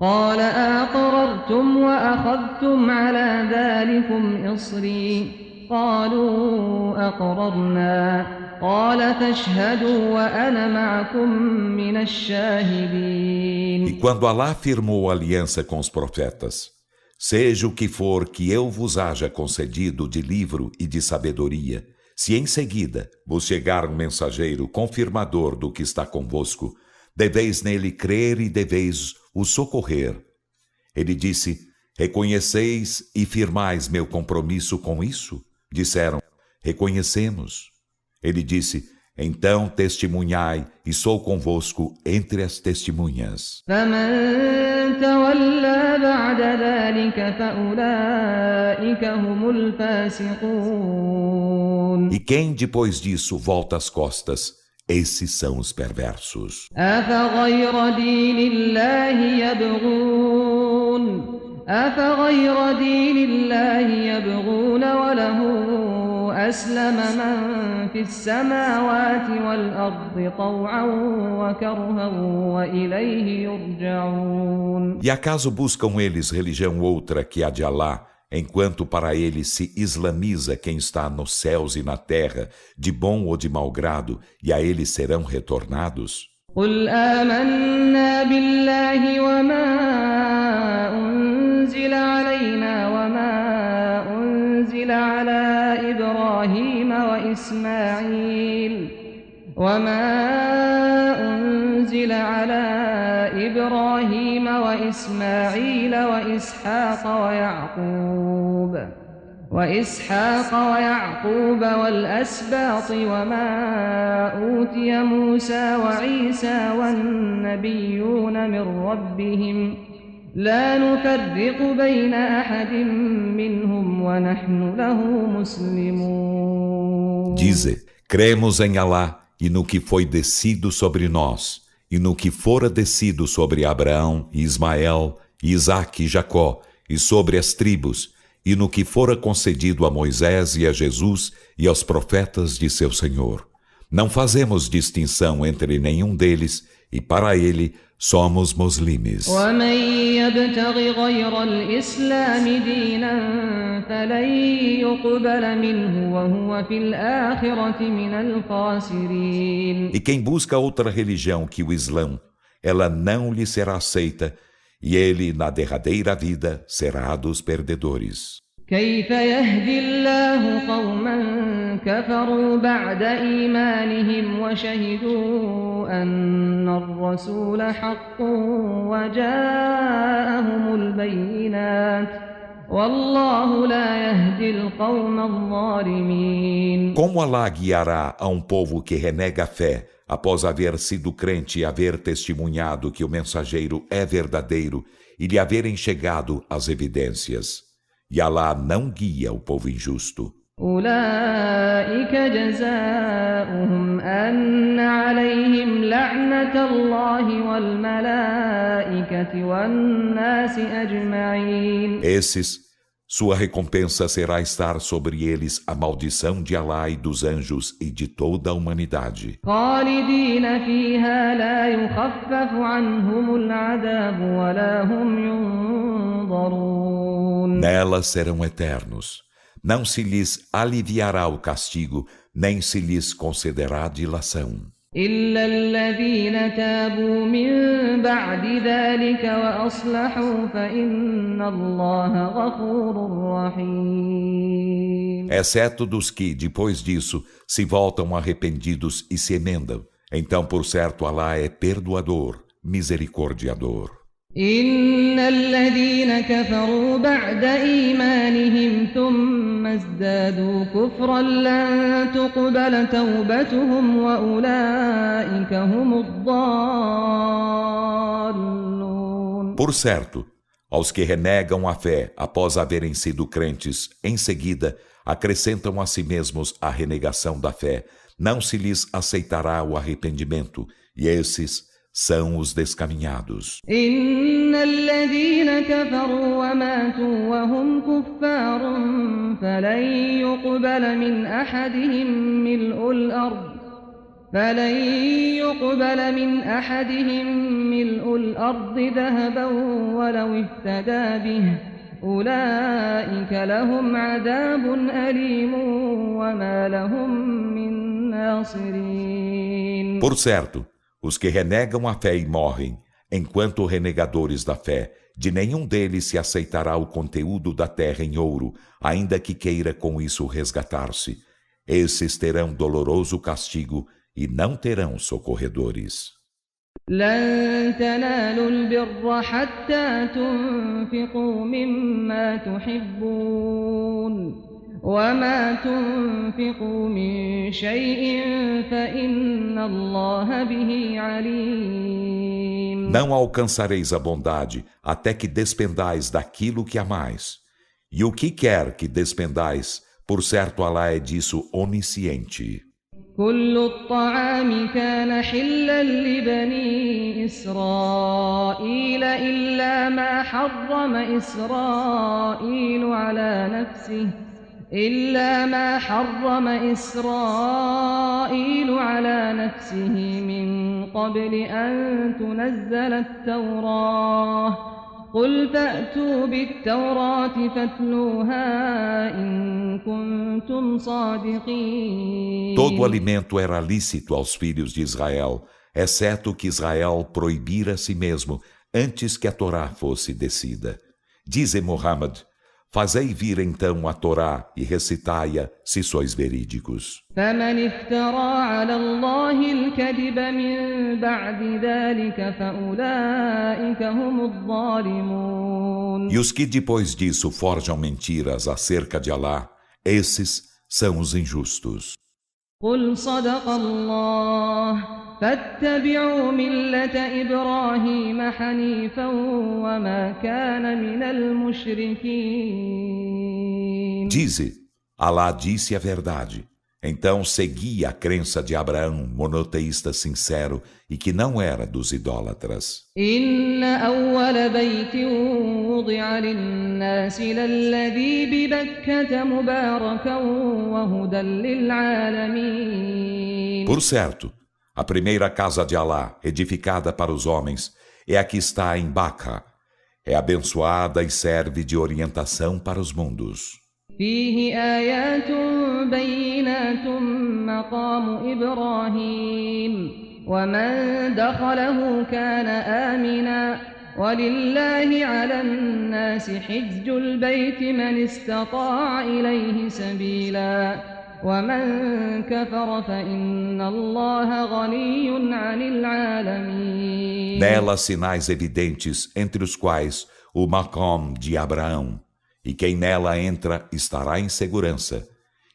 B: قال أقررتم وأخذتم على ذلكم إصري قالوا أقررنا قال فاشهدوا وأنا معكم من الشاهدين.
A: E quando Alá firmou aliança com os profetas, seja o que for que eu vos haja concedido de livro e de sabedoria, se em seguida vos chegar um mensageiro confirmador do que está convosco, deveis nele crer e deveis o socorrer. Ele disse: reconheceis e firmais meu compromisso com isso? Disseram: reconhecemos. Ele disse: então testemunhai e sou convosco entre as testemunhas.
B: فمن تولى بعد ذلك فأولئك هم الفاسقون.
A: E quem depois disso volta as costas, esses são os perversos.
B: أفغير دين الله يبغون وله أسلم من في السماوات والأرض طوعا وكرها وإليه يرجعون.
A: E acaso buscam eles religião outra que a de Alá, enquanto para ele se islamiza quem está nos céus e na terra, de bom ou de mau grado, e a ele serão retornados?
B: قل آمنا بالله وما أنزل علينا أنزل على إبراهيم وإسماعيل وإسحاق ويعقوب والأسباط وما أوتي موسى وعيسى والنبيون من ربهم لا نفرق بين أحد منهم ونحن له مسلمون.
A: Dize, cremos em Alá e no que foi descido sobre nós, e no que fora descido sobre Abraão e Ismael, e Isaque e Jacó, e sobre as tribos, e no que fora concedido a Moisés e a Jesus e aos profetas de seu Senhor. Não fazemos distinção entre nenhum deles, e para ele somos muslimes.
B: ومن يبتغ غير الإسلام دينا فلن يقبل منه وهو في الآخرة من الخاسرين.
A: E quem busca outra religião que o Islã, ela não lhe será aceita, e ele, na derradeira vida, será dos perdedores.
B: كيف يهدي الله قوما كفروا بعد إيمانهم وشهدوا أن الرسول حق وجاءهم البينات والله لا يهدي القوم الظالمين.
A: Como Alá guiará a um povo que renega a fé após haver sido crente e haver testemunhado que o mensageiro é verdadeiro e lhe haverem chegado as evidências? E Alá não guia o povo injusto.
B: أولئك جزاؤهم أن عليهم لعنة الله والملائكة والناس أجمعين.
A: Esses, sua recompensa será estar sobre eles a maldição de Alá e dos anjos e de toda a humanidade.
B: خالدين فيها لا يخفف عنهم العذاب ولا هم ينظرون.
A: Nelas serão eternos. Não se lhes aliviará o castigo, nem se lhes concederá dilação.
B: إلا الذين تابوا من بعد ذلك وأصلحوا فإن الله غفور رحيم.
A: Exceto dos que, depois disso, se voltam arrependidos e se emendam. Então, por certo, Alá é perdoador, misericordiador.
B: إن الذين كفروا بعد إيمانهم ثم ازدادوا كفرا لن تقبل توبتهم وأولئك هم الضالون.
A: Por certo, aos que renegam a fé após haverem sido crentes, em seguida acrescentam a si mesmos a renegação da fé, não se lhes aceitará o arrependimento, e esses são os descaminhados.
B: إن الذين كفروا وماتوا وهم كفار فلن يقبل من أحدهم ملء الأرض ذهبا ولو افتدى به أولئك لهم عذاب أليم وما لهم من ناصرين.
A: Por certo, os que renegam a fé e morrem, enquanto renegadores da fé, de nenhum deles se aceitará o conteúdo da terra em ouro, ainda que queira com isso resgatar-se. Esses terão doloroso castigo e não terão socorredores.
B: لن تنالوا البر حتى تنفقوا مما تحبون وما تنفقوا من شيء فإن الله به عليم.
A: Não alcançareis a bondade até que despendais daquilo que amais. E o que quer que despendais, por certo Alá é disso onisciente.
B: كل الطعام كان حلا لبني إسرائيل إلا ما حرم إسرائيل على نفسه من قبل أن تنزل التوراة قل فأتوا بالتوراة فاتلوها إن كنتم صادقين.
A: Todo alimento era lícito aos filhos de Israel, exceto que Israel proibira a si mesmo antes que a Torá fosse descida. Dize Muhammad: fazei vir então a Torá e recitai-a se sois verídicos.
B: فمن افترى على الله الكذب من بعد ذلك فأولئك هم الظالمون.
A: E os que depois disso forjam mentiras acerca de Alá, esses são os injustos.
B: قل صدق الله فاتبعوا ملة إبراهيم حنيفا وما كان من المشركين.
A: Dize: Alá disse a verdade. Então segui a crença de Abraão, monoteísta sincero e que não era dos idólatras.
B: إن أول بيت وضع للناس للذي ببكة مباركا وهدى للعالمين.
A: Por certo, a primeira casa de Alá, edificada para os homens, é a que está em Baca. É abençoada e serve de orientação para os mundos.
B: فيه آيات بينات مقام إبراهيم ومن دخله كان آمنا ولله على الناس حج البيت من استطاع إليه سبيلا ومن كفر فإن الله غني عن العالمين.
A: Nela sinais evidentes, entre os quais o Maqam de Abraão. E quem nela entra estará em segurança.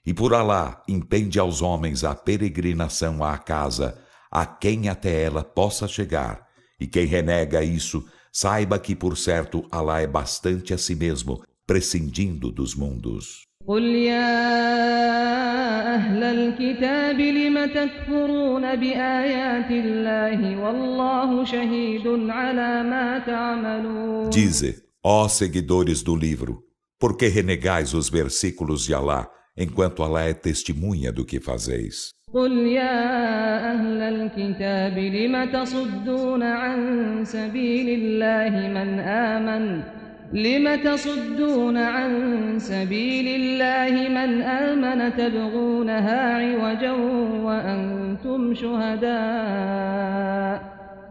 A: E por Alá impende aos homens a peregrinação à casa, a quem até ela possa chegar. E quem renega isso, saiba que por certo Alá é bastante a si mesmo, prescindindo dos mundos.
B: قل يا أهل الكتاب لم تكفرون بآيات الله والله شهيد على ما تعملون.
A: Dize, ó seguidores do livro, por que renegais os versículos de Alá, enquanto Alá é testemunha do que fazeis?
B: قل يا أهل الكتاب لم تصدون عن سبيل الله من آمن تبغونها عوجا وأنتم شهداء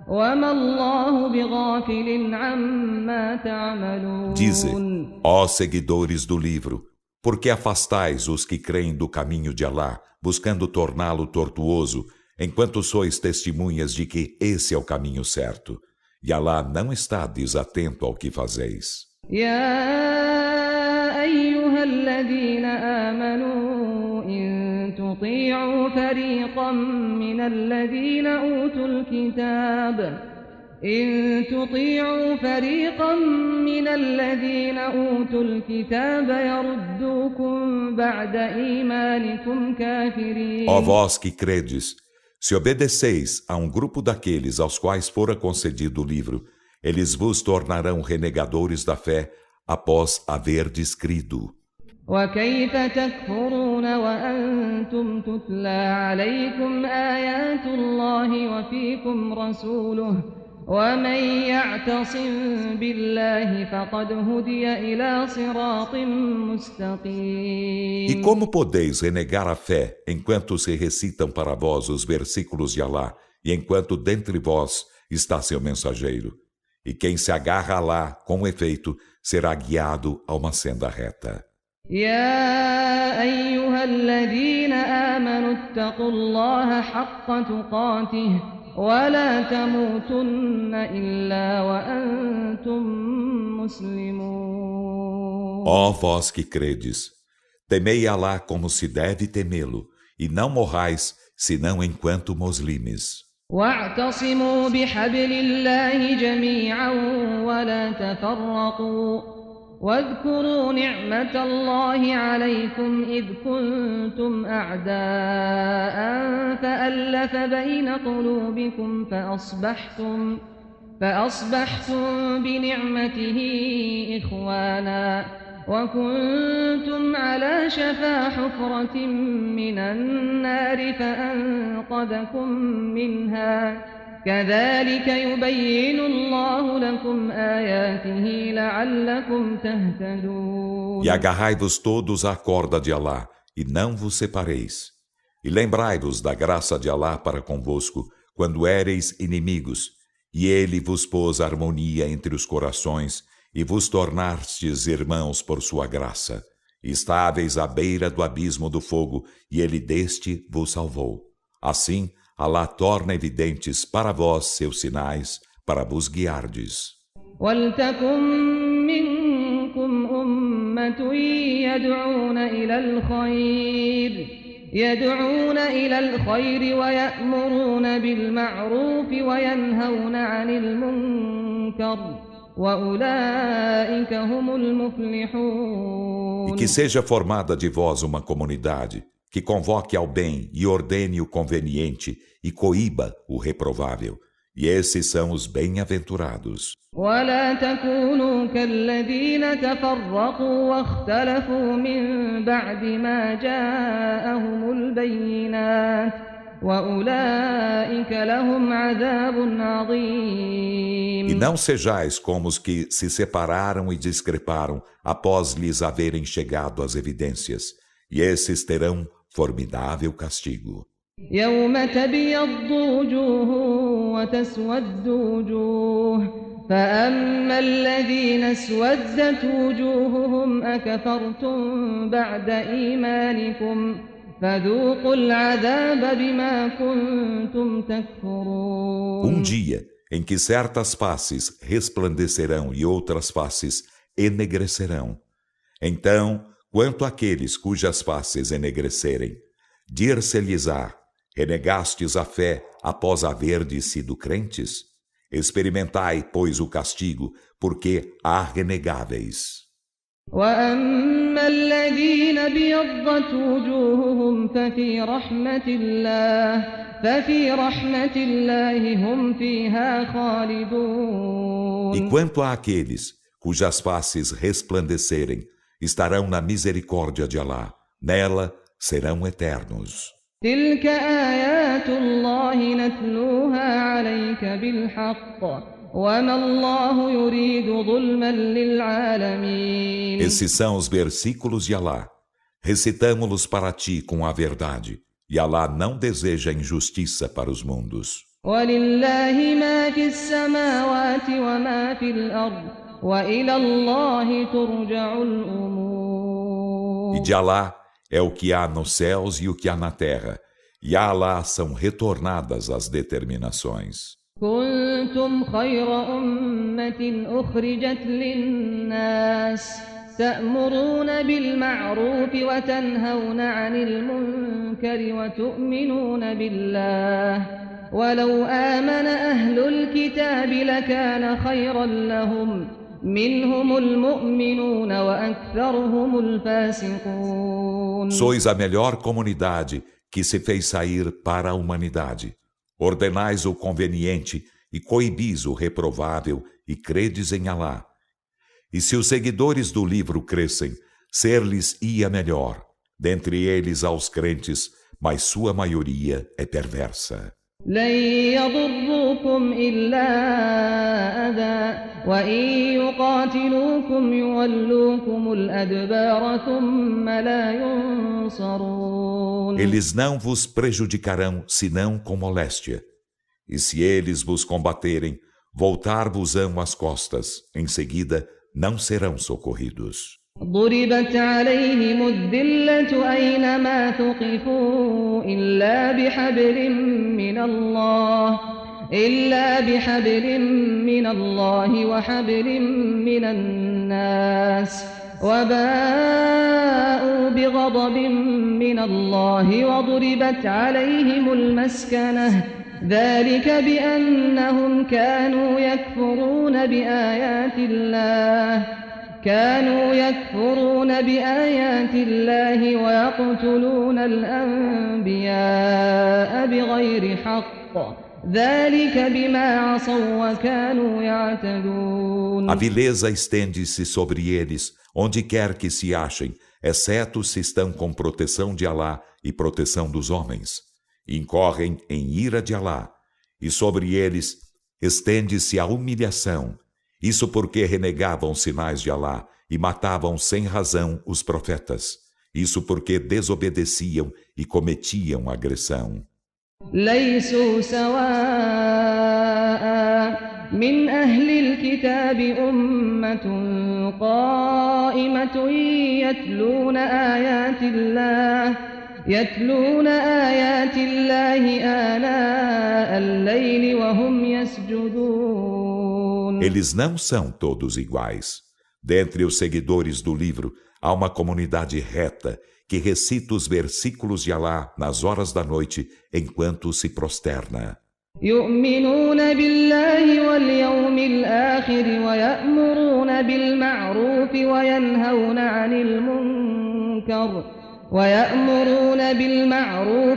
B: وما الله بغافل عما تعملون.
A: Dize, ó seguidores do livro, por que afastais os que creem do caminho de Alá, buscando torná-lo tortuoso, enquanto sois testemunhas de que esse é o caminho certo? E Alá não está desatento ao que fazeis.
B: يا أيها الذين آمنوا إن تطيعوا فريقا من الذين أوتوا الكتاب يردوكم بعد إيمانكم كافرين.
A: Ó vós que credes, se obedeceis a um grupo daqueles aos quais fora concedido o livro, eles vos tornarão renegadores da fé após haverdes crido.
B: وكيف تكفرون وأنتم تتلى عليكم آيات الله وفيكم رسوله ومن يعتصم بالله فقد هدي إلى صراط مستقيم.
A: E como podeis renegar a fé enquanto se recitam para vós os versículos de Alá e enquanto dentre vós está seu mensageiro? E quem se agarra a Alá, com efeito, será guiado a uma senda reta.
B: يا أيها الذين آمنوا اتقوا الله حق تقاته ولا تموتن إلا وأنتم مسلمون.
A: Ó vós que credes, temei Alá como se deve temê-lo, e não morrais senão enquanto muslimes.
B: واعتصموا بحبل الله جميعا ولا تفرقوا واذكروا نعمة الله عليكم إذ كنتم أعداء فألف بين قلوبكم فأصبحتم بنعمته إخوانا وكنتم على شفا حفرة من النار فأنقذكم منها كذلك يبين الله لكم آياته لعلكم تهتدون.
A: E agarrai-vos todos à corda de Alá, e não vos separeis. E lembrai-vos da graça de Alá para convosco, quando éreis inimigos, e ele vos pôs harmonia entre os corações, e vos tornastes irmãos por sua graça. E estáveis à beira do abismo do fogo, e ele deste vos salvou. Assim, Alá torna evidentes para vós seus sinais, para vos guiardes.
B: وَلْتَكُن مِّنكُمْ أُمَّةٌ يدعون إلى الخير ويأمرون بالمعروف وينهون عن المنكر وأولئك هم المفلحون.
A: E que seja formada de vós uma comunidade, que convoque ao bem e ordene o conveniente e coíba o reprovável. E esses são os bem-aventurados.
B: ولا تكونوا كالذين تفرقوا واختلفوا من بعد ما جاءهم البينات وأولئك لهم عذاب عظيم.
A: E não sejais como os que se separaram e discreparam após lhes haverem chegado as evidências. E esses terão formidável castigo.
B: يوم تبيض وجوه وتسود وجوه فأما الذين اسودت وجوههم أكفرتم بعد إيمانكم فذوقوا العذاب بما كنتم تكفرون.
A: Dia em que certas faces resplandecerão e outras faces enegrecerão. Então, quanto àqueles cujas faces enegrecerem, dir-se-lhes-á: renegastes a fé após haverdes sido crentes? Experimentai, pois, o castigo, porque há renegáveis.
B: وَأَمَّا الَّذِينَ ابْيَضَّتْ وُجُوهُهُمْ فَفِي رَحْمَةِ اللَّهِ هُمْ فِيهَا خَالِدُونَ.
A: E quanto àqueles cujas faces resplandecerem, estarão na misericórdia de Alá, nela serão eternos.
B: تلك آيات الله نتلوها عليك بالحق وما الله يريد ظلما للعالمين.
A: Esses são os versículos de Alá. Recitamo-los para ti com a verdade, e Alá não deseja injustiça para os mundos.
B: ولله ما في السماوات وما في الأرض وإلى الله ترجع الأمور.
A: E de Alá é o que há nos céus e o que há na terra, e a Alá são retornadas as determinações.
B: كنتم خير أمة أخرجت للناس تأمرون بالمعروف وتنهون عن المنكر وتؤمنون بالله ولو آمن أهل الكتاب لكان خيرا لهم منهم المؤمنون وأكثرهم الفاسقون.
A: Sois a melhor comunidade que se fez sair para a humanidade. Ordenais o conveniente e coibis o reprovável e credes em Alá. E se os seguidores do livro crescem, ser-lhes-ia melhor. Dentre eles aos crentes, mas sua maioria é perversa.
B: لن يضروكم إلا أذى وإن يقاتلوكم يولوكم الأدبار ثم لا ينصرون.
A: Eles não vos prejudicarão senão com moléstia. E se eles vos combaterem, voltar-vos-ão as costas, em seguida não serão socorridos.
B: ضربت عليهم الذلة أينما ثقفوا إلا بحبل من الله وحبل من الناس وباءوا بغضب من الله وضربت عليهم المسكنة ذلك بأنهم كانوا يكفرون بآيات الله ويقتلون الأنبياء بغير حق ذلك بما عصوا وكانوا يعتدون.
A: A vileza estende-se sobre eles, onde quer que se achem, exceto se estão com proteção de Alá e proteção dos homens. Incorrem em ira de Alá, e sobre eles estende-se a humilhação. Isso porque renegavam os sinais de Alá e matavam sem razão os profetas. Isso porque desobedeciam e cometiam agressão.
B: ليسوا سواء من أهل الكتاب أمة قائمة يتلون آيات الله آناء الليل وهم يسجدون.
A: Eles não são todos iguais. Dentre os seguidores do livro, há uma comunidade reta que recita os versículos de Alá nas horas da noite enquanto se prosterna.
B: يؤمنون بالله واليوم الآخر ويأمرون بالمعروف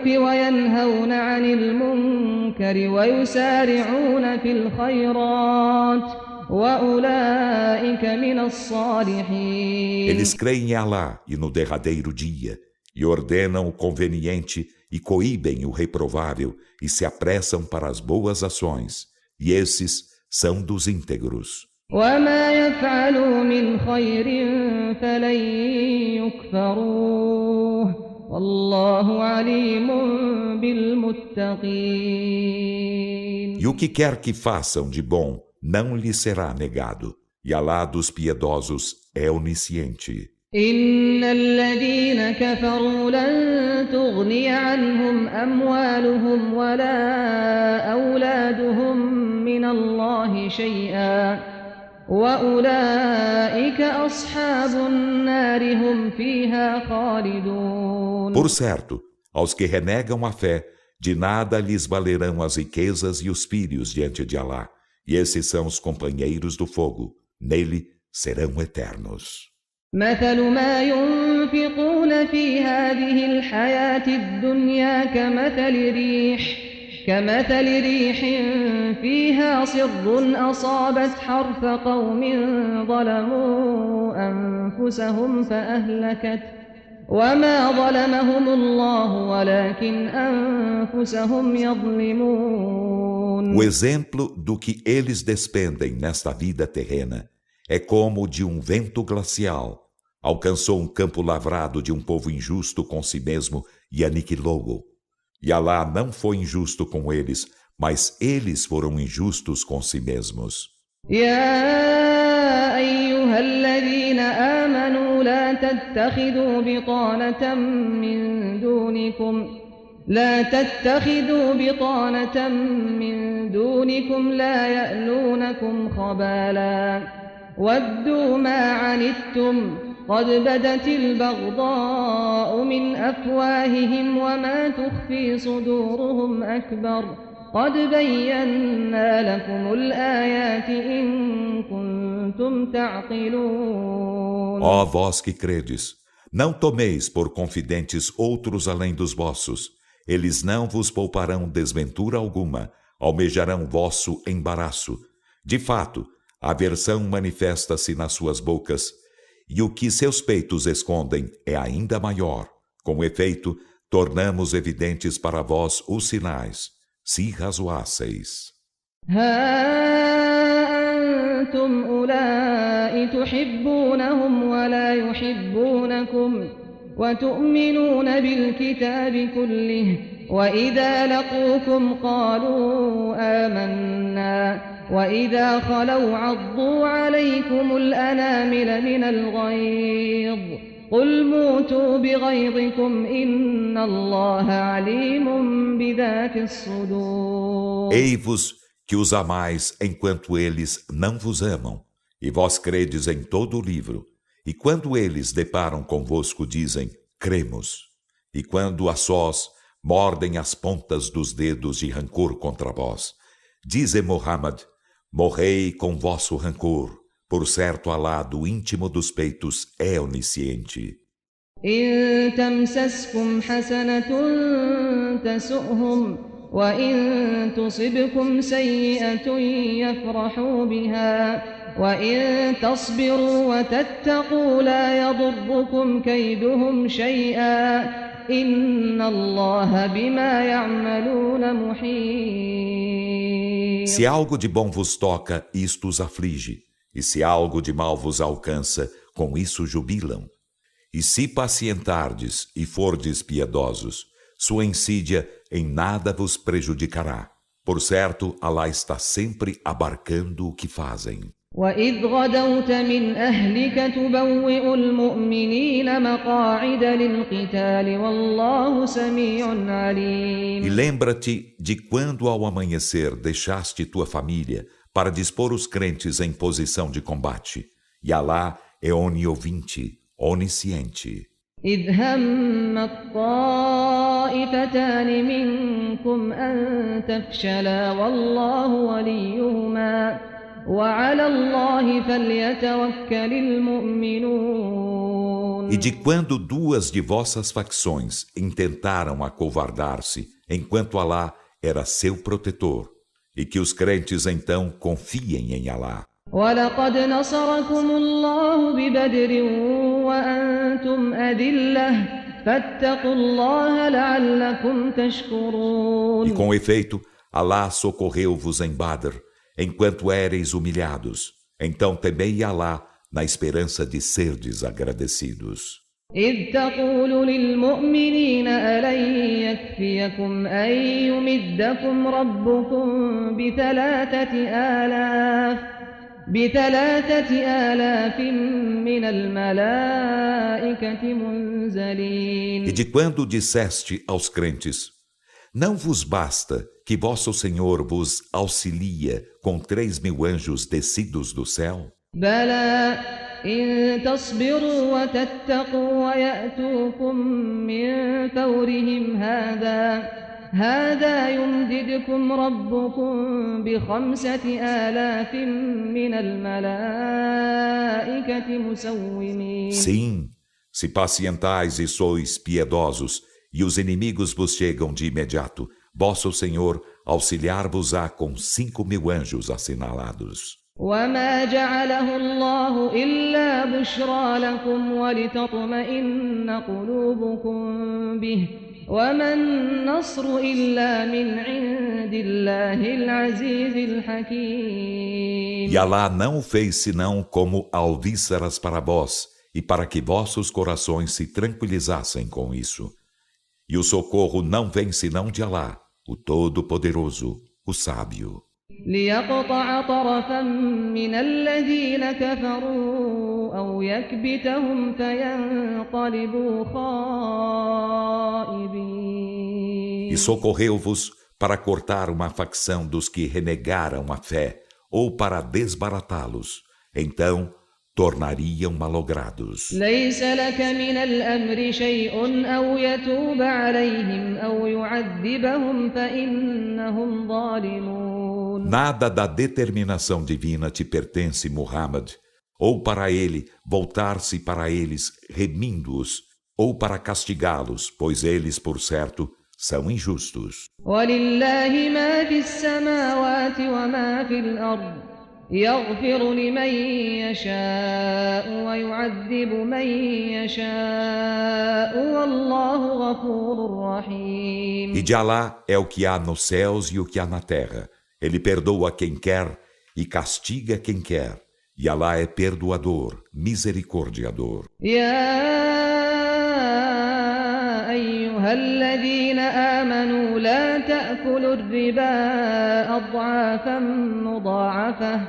B: وينهون عن المنكر ويسارعون في الخيرات وأولئك من الصالحين.
A: Eles creem em Alá e no derradeiro dia, e ordenam o conveniente e coíbem o reprovável, e se apressam para as boas ações, e esses são dos íntegros.
B: وما يفعلوا من خير فلن يكفروه والله عليم بالمتقين.
A: E o que quer que façam de bom não lhe será negado, e Alá dos piedosos é onisciente.
B: إن الذين كفروا لن تغني عنهم أموالهم ولا أولادهم من الله شيئا وأولئك أصحاب النار هم فيها خالدون.
A: Por certo, aos que renegam a fé, de nada lhes valerão as riquezas e os filhos diante de Alá, e esses são os companheiros do fogo, nele serão eternos.
B: مثل ما ينفقون في هذه الحياة الدنيا كمثل ريح فيها صر أصابت حرث قوم ظلموا أنفسهم فأهلكت وما ظلمهم الله ولكن أنفسهم يظلمون.
A: O exemplo do que eles despendem nesta vida terrena é como o de um vento glacial. Alcançou um campo lavrado de um povo injusto com si mesmo e aniquilou-o. E Alá não foi injusto com eles, mas eles foram injustos com si mesmos.
B: يا أيها الذين آمنوا لا تتخذوا بطانة من دونكم لا يألونكم خبالا ودوا ما عنتم قد بدت البغضاء من أفواههم وما تخفي صدورهم أكبر قد بينا لكم الآيات إن كنتم تعقلون.
A: Ó vós que credes, não tomeis por confidentes outros além dos vossos. Eles não vos pouparão desventura alguma, almejarão vosso embaraço. De fato, a aversão manifesta-se nas suas bocas, e o que seus peitos escondem é ainda maior. Com efeito, tornamos evidentes para vós os sinais, se razoasseis.
B: أنتم أولئك تحبونهم ولا يحبونكم وتؤمنون بالكتاب كله وإذا لقوكم قالوا آمنا وإذا خلوا عضوا عليكم الأنامل من الغيظ قل موتوا بغيظكم إن الله عليم بذات الصدور.
A: Ei-vos que os amais enquanto eles não vos amam, e vós credes em todo o livro, e quando eles deparam convosco dizem, cremos, e quando a sós mordem as pontas dos dedos de rancor contra vós, dize Muhammad, morrei com vosso rancor, por certo Alá do íntimo dos peitos é onisciente.
B: إن تمسسكم حسنة تسؤهم وإن تصبكم سيئة يفرحوا بها وإن تصبروا وتتقوا لا يضركم كيدهم شيئا إن الله بما يعملون محيط.
A: Se algo de bom vos toca, isto os aflige, e se algo de mal vos alcança, com isso jubilam. E se pacientardes e fordes piedosos, sua insídia em nada vos prejudicará. Por certo, Alá está sempre abarcando o que fazem.
B: وَإِذْ غَدَوْتَ مِنْ أَهْلِكَ تُبَوِّئُ الْمُؤْمِنِينَ مَقَاعِدَ لِلْقِتَالِ وَاللَّهُ سَمِيعٌ عَلِيمٌ.
A: E lembra-te de quando ao amanhecer deixaste tua família para dispor os crentes em posição de combate. E Alá é oniovinte, onisciente.
B: إِذْ هَمَّت طَّائِفَتَانِ مِنكُمْ أَن تَفْشَلَا وَاللَّهُ وَلِيُّهُمَا وَعَلَى اللَّهِ فَلْيَتَوَكَّلِ الْمُؤْمِنُونَ.
A: E de quando duas de vossas facções intentaram acovardar-se, enquanto Alá era seu protetor, e que os crentes então confiem em Alá.
B: وَلَقَدْ نَصَرَكُمُ اللَّهُ بِبَدْرٍ وَأَنْتُمْ أَذِلَّةٌ فَاتَّقُوا اللَّهَ لَعَلَّكُمْ تَشْكُرُونَ.
A: E com efeito, Alá socorreu-vos em Badr, enquanto éreis humilhados. Então temei Alá na esperança de serdes agradecidos.
B: إِذْ تَقُولُ لِلْمُؤْمِنِينَ أَلَنْ يَكْفِيَكُمْ أَنْ يُمِدَّكُمْ رَبُّكُمْ بِثَلَاثَةِ آلَافٍ مِّنَ الْمَلَائِكَةِ مُنْزَلِينَ.
A: E de quando disseste aos crentes, não vos basta que vosso Senhor vos auxilia com 3.000 anjos descidos do céu?
B: بَلَى إِن تَصْبِرُوا وَتَتَّقُوا وَيَأْتُوكُم مِّن فَوْرِهِمْ هَٰذَا يُمْدِدْكُمْ رَبُّكُم ب5,000 مِّنَ الْمَلَائِكَةِ مُسَوِّمِينَ.
A: Sim, se pacientais e sois piedosos, e os inimigos vos chegam de imediato, vosso Senhor auxiliar-vos-á com 5.000 anjos assinalados.
B: وَمَا جَعَلَهُ اللَّهُ إِلَّا بُشْرَىٰ لَكُمْ وَلِتَطْمَئِنَّ قُلُوبُكُم بِهِ وَمَا النَّصْرُ إِلَّا مِنْ عِندِ اللَّهِ الْعَزِيزِ الْحَكِيمِ.
A: E Alá não o fez senão como alvíceras para vós, e para que vossos corações se tranquilizassem com isso. E o socorro não vem senão de Alá, o Todo-Poderoso, o Sábio.
B: لِيَقْطَعَ طَرَفًا مِّنَ الَّذِينَ كَفَرُوا أَوْ يَكْبِتَهُمْ فَيَنقَلِبُوا خَائِبِينَ.
A: E socorreu-vos para cortar uma facção dos que renegaram a fé, ou para desbaratá-los. Então tornariam malogrados.
B: لَيْسَ لَكَ مِنَ الْأَمْرِ شَيْءٌ أَوْ يَتُوبَ عَلَيْهِمْ أَوْ يُعَذِّبَهُمْ فَإِنَّهُمْ ظَالِمُونَ.
A: Nada da determinação divina te pertence, Muhammad, ou para ele voltar-se para eles remindo-os, ou para castigá-los, pois eles, por certo, são injustos.
B: وَلِلَّهِ مَا فِي السَّمَاوَاتِ وَمَا فِي الْأَرْضِ يَغْفِرُ لِمَن يَشَاءُ وَيُعَذِّبُ مَن يَشَاءُ وَاللَّهُ غَفُورٌ رَّحِيمٌ.
A: E de Alá é o que há nos céus e o que há na terra. Ele perdoa quem quer e castiga quem quer. E Alá é perdoador, misericordiador.
B: أيها الذين آمنوا لا تأكلوا الربا أضعافا مضاعفة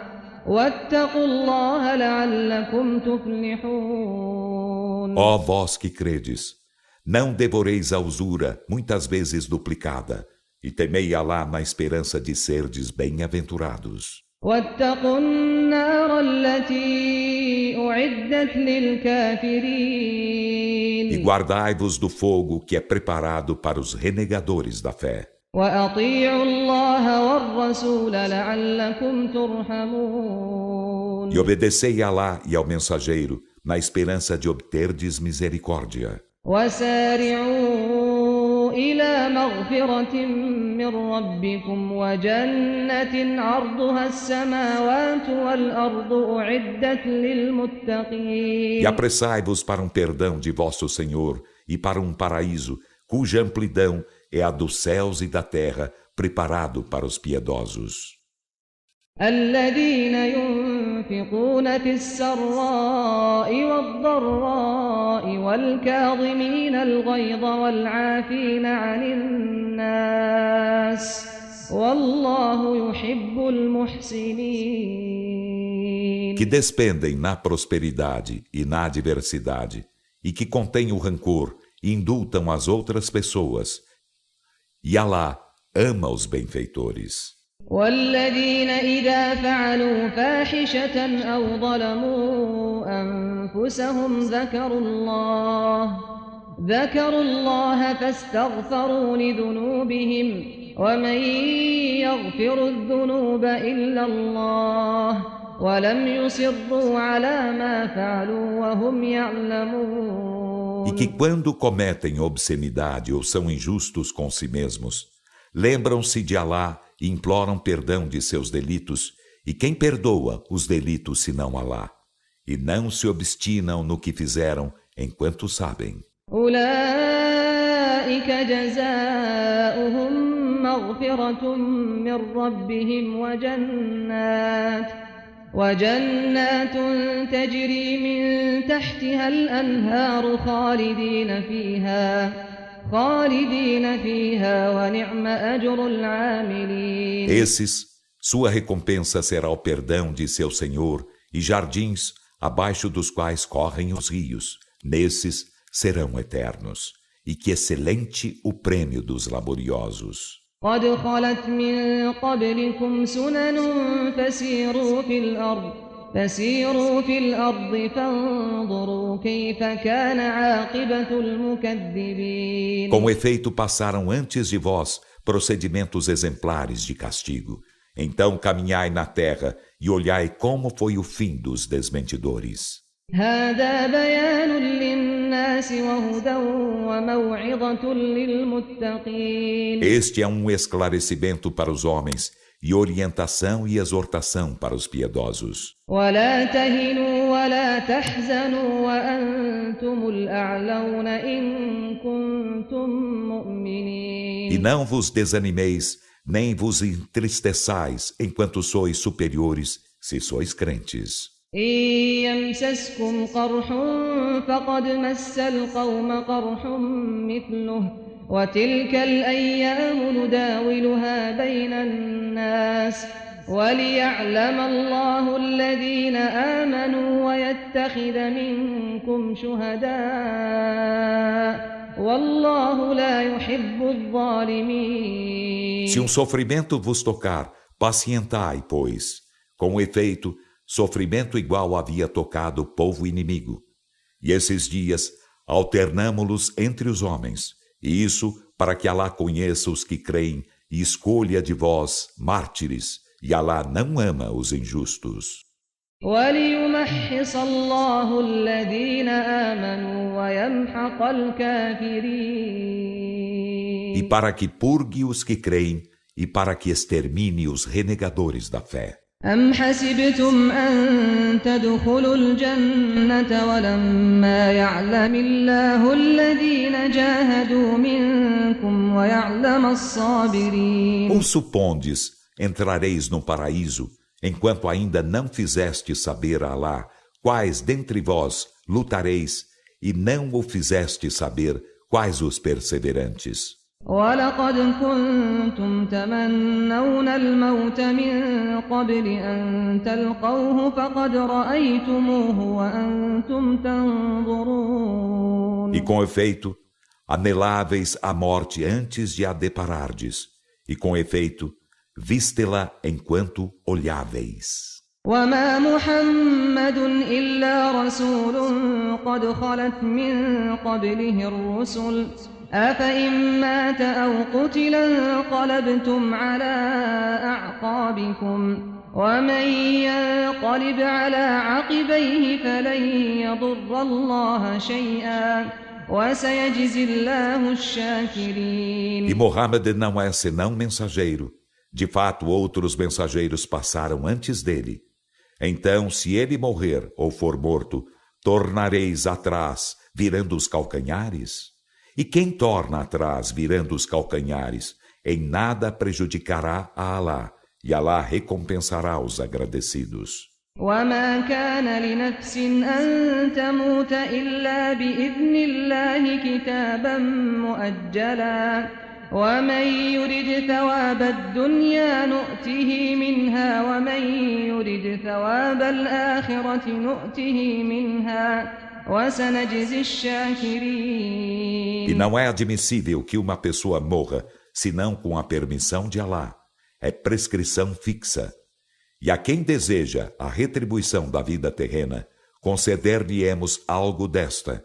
B: واتقوا الله لعلكم تفلحون.
A: Ó vós que credes, não devoreis a usura muitas vezes duplicada, e temei Alá na esperança de serdes bem-aventurados.
B: واتقوا النار التي أعدت للكافرين.
A: E guardai-vos do fogo que é preparado para os renegadores da fé.
B: وأطيعوا الله والرسول لعلكم ترحمون.
A: E obedecei a Alá e ao mensageiro na esperança de obterdes misericórdia.
B: وسارعوا إلى مغفرة من من ربكم وجنة عرضها السماوات والأرض أعدت للمتقين.
A: E apressai-vos para um perdão de vosso Senhor e para um paraíso, cuja amplidão é a dos céus e da terra, preparado para os piedosos.
B: الذين ينفقون في السراء والضراء والكاظمين الغيظ والعافين عن الناس والله يحب المحسنين.
A: Que despendem na prosperidade e na adversidade, e que contêm o rancor e indultam as outras pessoas. E Alá ama os benfeitores.
B: والذين إذا فعلوا فاحشة أو ظلموا أنفسهم ذكروا الله فاستغفروا لذنوبهم ومن يغفر الذنوب إلا الله ولم يصروا على ما فعلوا وهم يعلمون.
A: E que quando cometem obscenidade ou são injustos com si mesmos, lembram-se de Alá e imploram perdão de seus delitos, e quem perdoa os delitos senão Alá? E não se obstinam no que fizeram enquanto sabem.
B: أولئك جزاؤهم مغفرة من ربهم وجنات تجري من تحتها الأنهار خالدين فيها ونعم أجر العاملين.
A: Esses, sua recompensa será o perdão de seu Senhor e jardins abaixo dos quais correm os rios. Nesses serão eternos. E que excelente o prêmio dos laboriosos.
B: قد خلت من قبلكم سنن فسيروا في الأرض فانظروا كيف كان عاقبة المكذبين.
A: Com efeito, passaram antes de vós procedimentos exemplares de castigo. Então caminhai na terra e olhai como foi o fim dos desmentidores.
B: هذا بيان للناس وهدى وموعظة للمتقين.
A: Este é um esclarecimento para os homens e orientação e exortação para os piedosos.
B: ولا تهنوا ولا تحزنوا وأنتم الأعلون إن كنتم مؤمنين.
A: E não vos desanimeis, nem vos entristeçais, enquanto sois superiores, se sois crentes.
B: إن يمسسكم قرح فقد مس القوم قرح مثله وتلك الأيام نداولها بين الناس وليعلم الله الذين آمنوا ويتخذ منكم شهداء والله لا يحب الظالمين.
A: Se um sofrimento vos tocar, pacientai, pois. Com efeito, sofrimento igual havia tocado o povo inimigo. E esses dias alternamo-los entre os homens, e isso para que Alá conheça os que creem e escolha de vós mártires, e Alá não ama os injustos.
B: وَلِيُمَحِّصَ اللَّهُ الَّذِينَ آمَنُوا وَيَمْحَقَ الْكَافِرِينَ.
A: E para que purgue os que creem, e para que extermine os renegadores da fé.
B: أم حسبتم أن تدخلوا الجنة ولما يعلم الله الذين جاهدوا منكم ويعلم الصابرين.
A: Ou supondes, entrareis no paraíso, enquanto ainda não fizeste saber a Alá quais dentre vós lutareis, e não o fizeste saber quais os perseverantes.
B: وَلَقَدْ كُنْتُمْ تَمَنَّوْنَ الْمَوْتَ مِنْ قَبْلِ أَنْ تَلْقَوْهُ فَقَدْ رَأَيْتُمُوهُ وَأَنْتُمْ تَنْظُرُونَ.
A: E com efeito, aneláveis a morte antes de a deparardes, e com efeito, viste-la enquanto olháveis.
B: وَمَا مُحَمَّدٌ إِلَّا رَسُولٌ قَدْ خَلَتْ مِنْ قَبْلِهِ الرُّسُلُ أَفَإِنْ مَاتَ أَوْ قُتِلَ انقَلَبْتُمْ عَلَى أَعْقَابِكُمْ وَمَنْ يَنقَلِبْ عَلَى عَقِبَيْهِ فَلَنْ يَضُرَّ اللَّهَ شَيْئًا وسيجزي الله الشاكرين.
A: E Muhammad não é senão mensageiro. De fato, outros mensageiros passaram antes dele. Então, se ele morrer ou for morto, tornareis atrás, virando os calcanhares? E quem torna atrás, virando os calcanhares, em nada prejudicará a Alá, e Alá recompensará os agradecidos.
B: وما كان لنفس أن تموت إلا بإذن الله كتابا مؤجلا ومن يرد ثواب الدنيا نؤته منها ومن يرد ثواب الآخرة نؤته منها وسنجزي الشاكرين.
A: E não é admissível que uma pessoa morra, senão com a permissão de Alá. É prescrição fixa. E a quem deseja a retribuição da vida terrena, conceder-lhe-emos algo desta.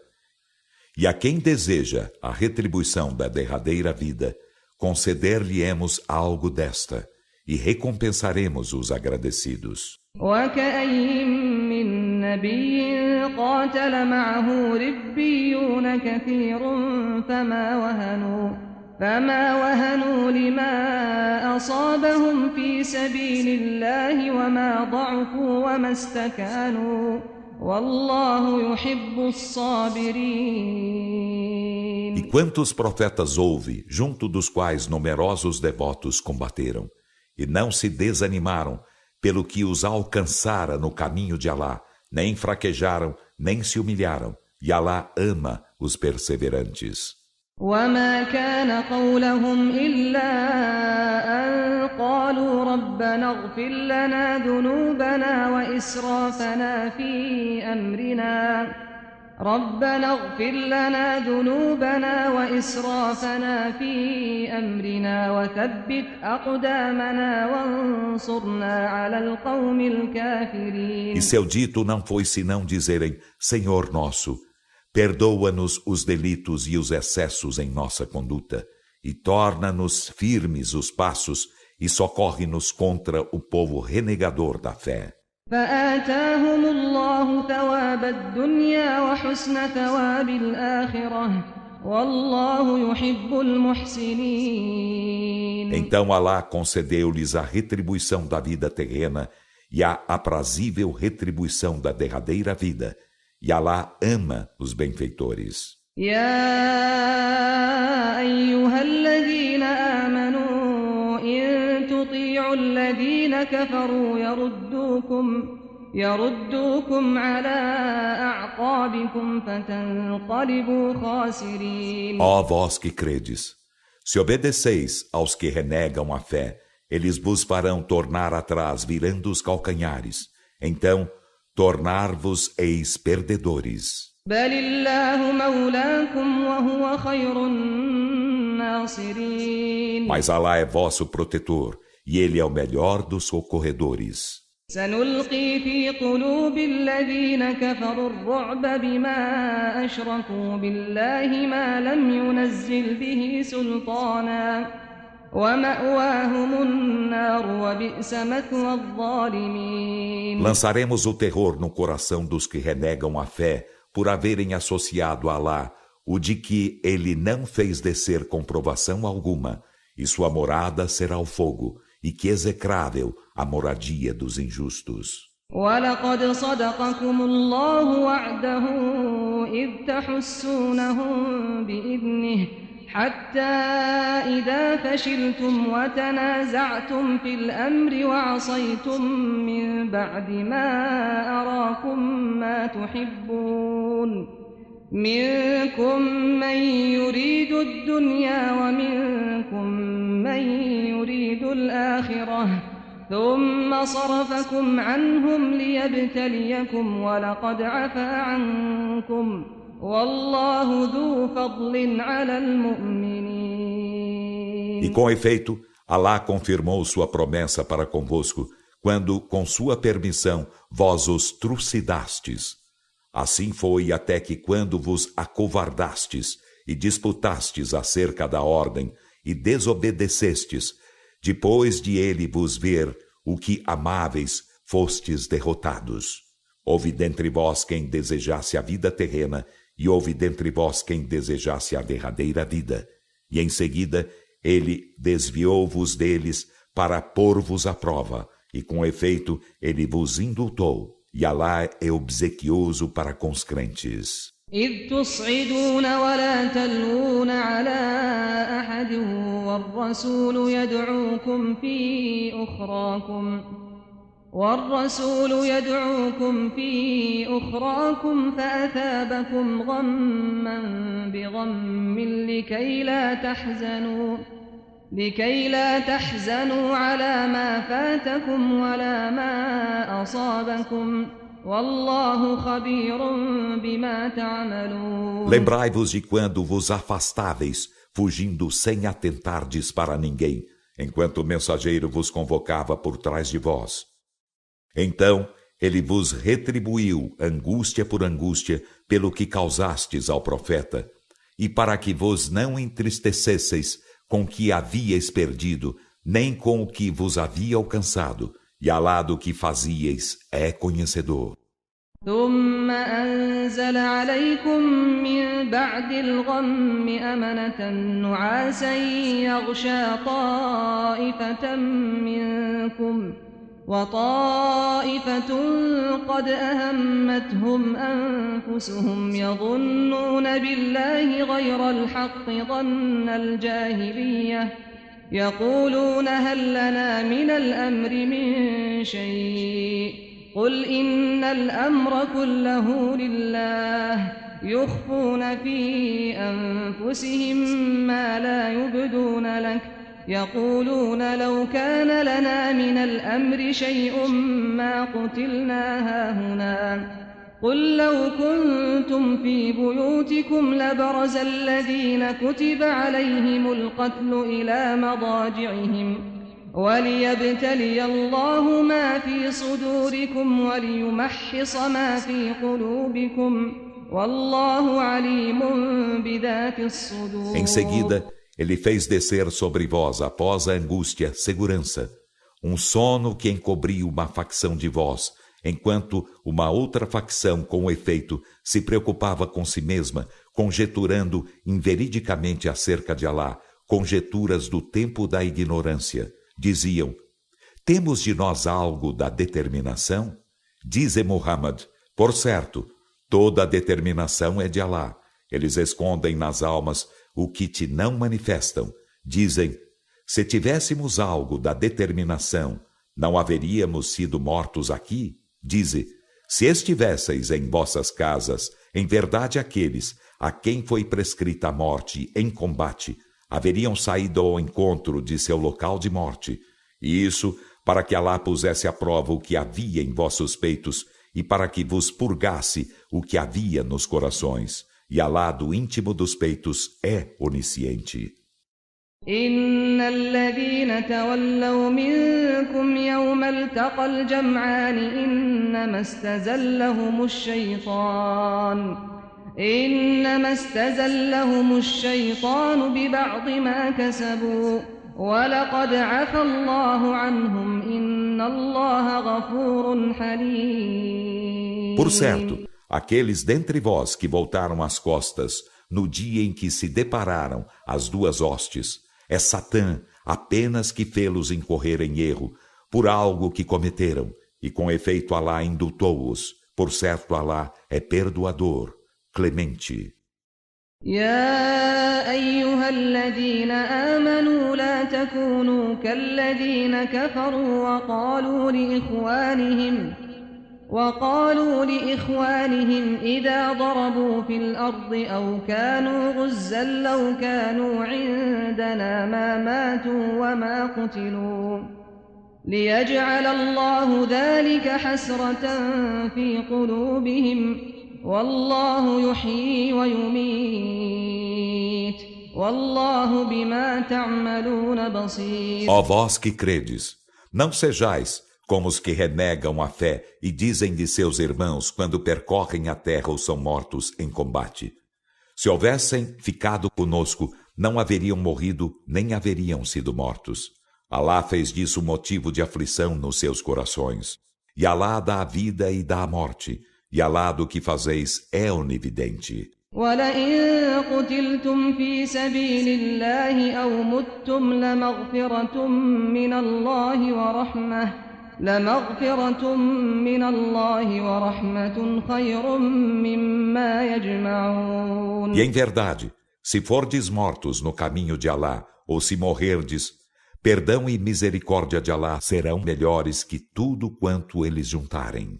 A: E a quem deseja a retribuição da derradeira vida, conceder-lhe-emos algo desta, e recompensaremos os agradecidos.
B: وكأين من نبي قاتل معه ربيون كثير فما وهنوا لما أصابهم في سبيل الله وما ضعفوا وما استكانوا والله يحب الصابرين.
A: E quantos profetas houve, junto dos quais numerosos devotos combateram, e não se desanimaram pelo que os alcançara no caminho de Alá, nem fraquejaram, nem se humilharam, e Alá ama os perseverantes.
B: وما كان قولهم إلا أن قالوا ربنا اغفر لنا ذنوبنا وإسرافنا في أمرنا وثبت أقدامنا وانصرنا على القوم الكافرين.
A: E seu dito não foi senão dizerem: Senhor nosso, perdoa-nos os delitos e os excessos em nossa conduta, e torna-nos firmes os passos, e socorre-nos contra o povo renegador da fé.
B: فآتاهم الله ثواب الدنيا وحسن ثواب الآخرة والله يحب المحسنين.
A: Então Alá concedeu-lhes a retribuição da vida terrena e a aprazível retribuição da derradeira vida, e Alá ama os benfeitores.
B: يا أيها الذين آمنوا إن تطيعوا الذين كفروا يردوكم على أعقابكم فتنقلبوا خاسرين.
A: Ó vós que credes, se obedeceis aos que renegam a fé, eles vos farão tornar atrás virando os calcanhares. Então, tornar-vos-eis perdedores.
B: بل الله مولاكم وهو خير الناصرين.
A: Mas Alá é vosso protetor, e Ele é o melhor dos socorredores.
B: سنلقي في قلوب الذين كفروا الرعب بما أشركوا بالله ما لم ينزل به سلطانا ومأواهم النار وبئس مثوى الظالمين.
A: Lançaremos o terror no coração dos que renegam a fé por haverem associado a Alá o de que Ele não fez descer comprovação alguma, e sua morada será o fogo, e que execrável a moradia dos injustos.
B: وَلَقَدْ صَدَقَكُمُ اللَّهُ وَعْدَهُ إِذْ تَحُسُّونَهُم بِإِذْنِهِ حَتَّى إِذَا فَشِلْتُمْ وَتَنَازَعْتُمْ فِي الْأَمْرِ وَعَصَيْتُم مِّن بَعْدِ مَا أَرَاكُم مَّا تُحِبُّونَ مِنكُم مَّن يُرِيدُ الدُّنْيَا وَمِنكُم مَّن يُرِيدُ الْآخِرَةَ ثُمَّ صَرَفَكُمْ عَنْهُمْ لِيَبْتَلِيَكُمْ وَلَقَدْ عَفَا عَنكُمْ وَاللَّهُ ذُو فَضْلٍ عَلَى الْمُؤْمِنِينَ.
A: E com efeito, Alá confirmou sua promessa para convosco, quando, com sua permissão, vós os trucidastes. Assim foi até que, quando vos acovardastes e disputastes acerca da ordem e desobedecestes, depois de ele vos ver o que amáveis, fostes derrotados. Houve dentre vós quem desejasse a vida terrena e houve dentre vós quem desejasse a derradeira vida, e em seguida ele desviou-vos deles para pôr-vos à prova, e com efeito ele vos indultou, e Alá é obsequioso para com os crentes.
B: إذ تصعدون ولا تلوون على أحد والرسول يدعوكم في أخراكم فأثابكم غما بغم لكي لا تحزنوا على ما فاتكم ولا ما أصابكم والله خبير بما تعملون.
A: Lembrai-vos de quando vos afastáveis, fugindo sem atentardes para ninguém, enquanto o mensageiro vos convocava por trás de vós. Então ele vos retribuiu angústia por angústia pelo que causastes ao profeta, e para que vos não entristecesseis com o que havíeis perdido, nem com o que vos havia alcançado, e Alá do que fazíeis é conhecedor.
B: ثم أنزل عليكم من بعد الغم أمنة نعاسا يغشى طائفة منكم وطائفة قد أهمتهم أنفسهم يظنون بالله غير الحق ظن الجاهلية يقولون هل لنا من الأمر من شيء قل إن الأمر كله لله يخفون في أنفسهم ما لا يبدون لك يقولون لو كان لنا من الأمر شيء ما قتلنا هاهنا قل لو كنتم في بيوتكم لبرز الذين كتب عليهم القتل إلى مضاجعهم وليبتلي الله ما في صدوركم وليمحص ما في قلوبكم والله عليم بذات الصدور.
A: Em seguida, ele fez descer sobre vós, após a angústia, segurança, um sono que encobriu uma facção de vós, enquanto uma outra facção, com efeito, se preocupava com si mesma, conjeturando inveridicamente acerca de Alá, conjeturas do tempo da ignorância. Diziam, temos de nós algo da determinação? Dize Muhammad, por certo, toda a determinação é de Alá. Eles escondem nas almas o que te não manifestam. Dizem, se tivéssemos algo da determinação, não haveríamos sido mortos aqui? Dize, se estivesseis em vossas casas, em verdade aqueles a quem foi prescrita a morte em combate, haveriam saído ao encontro de seu local de morte, e isso para que Alá pusesse à prova o que havia em vossos peitos e para que vos purgasse o que havia nos corações. E Alá do íntimo dos peitos é onisciente.
B: إن الذين تولوا منكم يوم التقى الجمعان إنما استزلهم الشيطان ببعض ما كسبوا ولقد عفى الله عنهم إن الله غفور حليم.
A: Por certo, aqueles dentre vós que voltaram as costas no dia em que se depararam as duas hostes, é Satã apenas que fê-los incorrer em erro por algo que cometeram, e com efeito Alá indultou-os. Por certo, Alá é perdoador, clemente.
B: يا أيها الذين آمنوا لا تكونوا كالذين كفروا وقالوا لإخوانهم إذا ضربوا في الأرض أو كانوا غزا لو كانوا عندنا ما ماتوا وما قتلوا ليجعل الله ذلك حسرة في قلوبهم والله يحيي ويميت والله بما تعملون بصير.
A: Ó vós que credes, não sejais como os que renegam a fé e dizem de seus irmãos quando percorrem a terra ou são mortos em combate. Se houvessem ficado conosco, não haveriam morrido nem haveriam sido mortos. Alá fez disso motivo de aflição nos seus corações. E Alá dá a vida e dá a morte. E Alá do que fazeis é onividente.
B: ولئن قتلتم في سبيل الله أو متم لمغفرة من الله ورحمة خير مما يجمعون.
A: E em verdade, se fordes mortos no caminho de Alá, ou se morrerdes, perdão e misericórdia de Alá serão melhores que tudo quanto eles juntarem.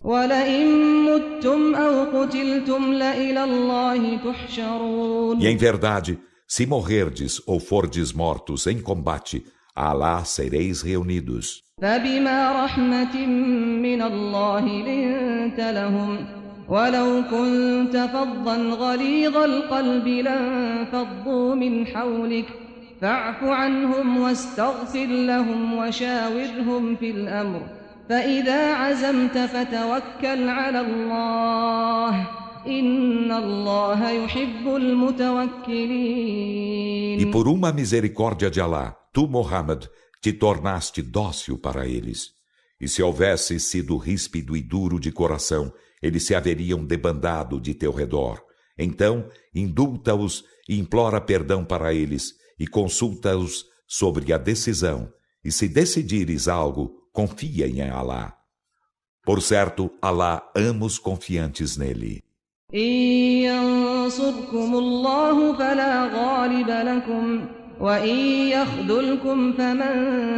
A: E em verdade, se morrerdes ou fordes mortos em combate, a Alá sereis reunidos.
B: ولو كنت فظا غليظ القلب لانفضوا من حولك فاعف عنهم واستغفر لهم وشاورهم في الأمر فإذا عزمت فتوكل على الله إن الله يحب المتوكلين.
A: E por uma misericórdia de Alá, tu, Muhammad, te tornaste dócil para eles. E se houvesse sido ríspido e duro de coração, eles se haveriam debandado de teu redor. Então, indulta-os e implora perdão para eles, e consulta-os sobre a decisão. E se decidires algo, confia em Alá. Por certo, Alá ama os confiantes nele.
B: ينصركم الله فلا غالب لكم وإن يخذلكم فمن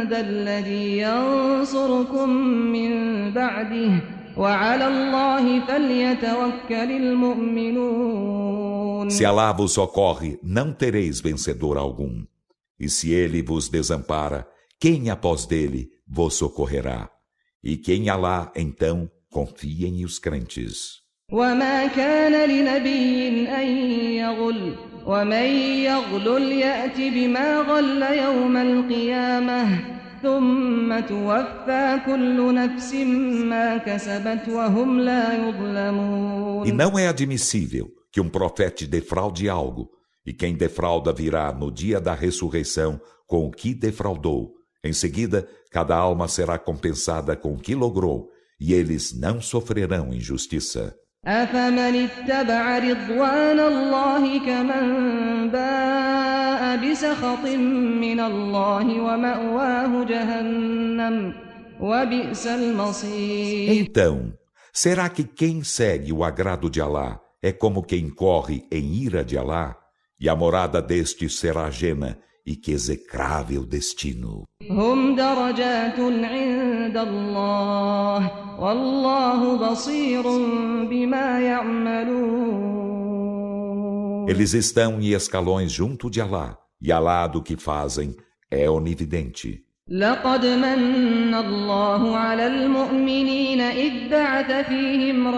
B: ذا الذي ينصركم من بعده وعلى الله فليتوكل المؤمنون.
A: Se Alá vos socorre, não tereis vencedor algum. E se ele vos desampara, quem após dele vos socorrerá? E quem Alá, então, confiem os crentes.
B: وما كان لنبي أن يغل ومن يغلل يأت بما غل يوم القيامة ثم توفى كل نفس ما كسبت وهم لا يظلمون.
A: E não é admissível que um profeta defraude algo, e quem defrauda virá no dia da ressurreição com o que defraudou. Em seguida, cada alma será compensada com o que logrou, e eles não sofrerão injustiça.
B: أفمن اتبع رضوان الله كمن باء بسخط من الله ومأواه جهنم وبئس المصير.
A: Então, será que quem segue o agrado de Alá é como quem corre em ira de Alá? E a morada deste será Jena, e que execrável destino.
B: هم درجات عند الله والله بصير بما يعملون.
A: Eles estão em escalões junto de Alá, e Alá do que fazem é onividente.
B: لقد من الله على المؤمنين إذ بعث فيهم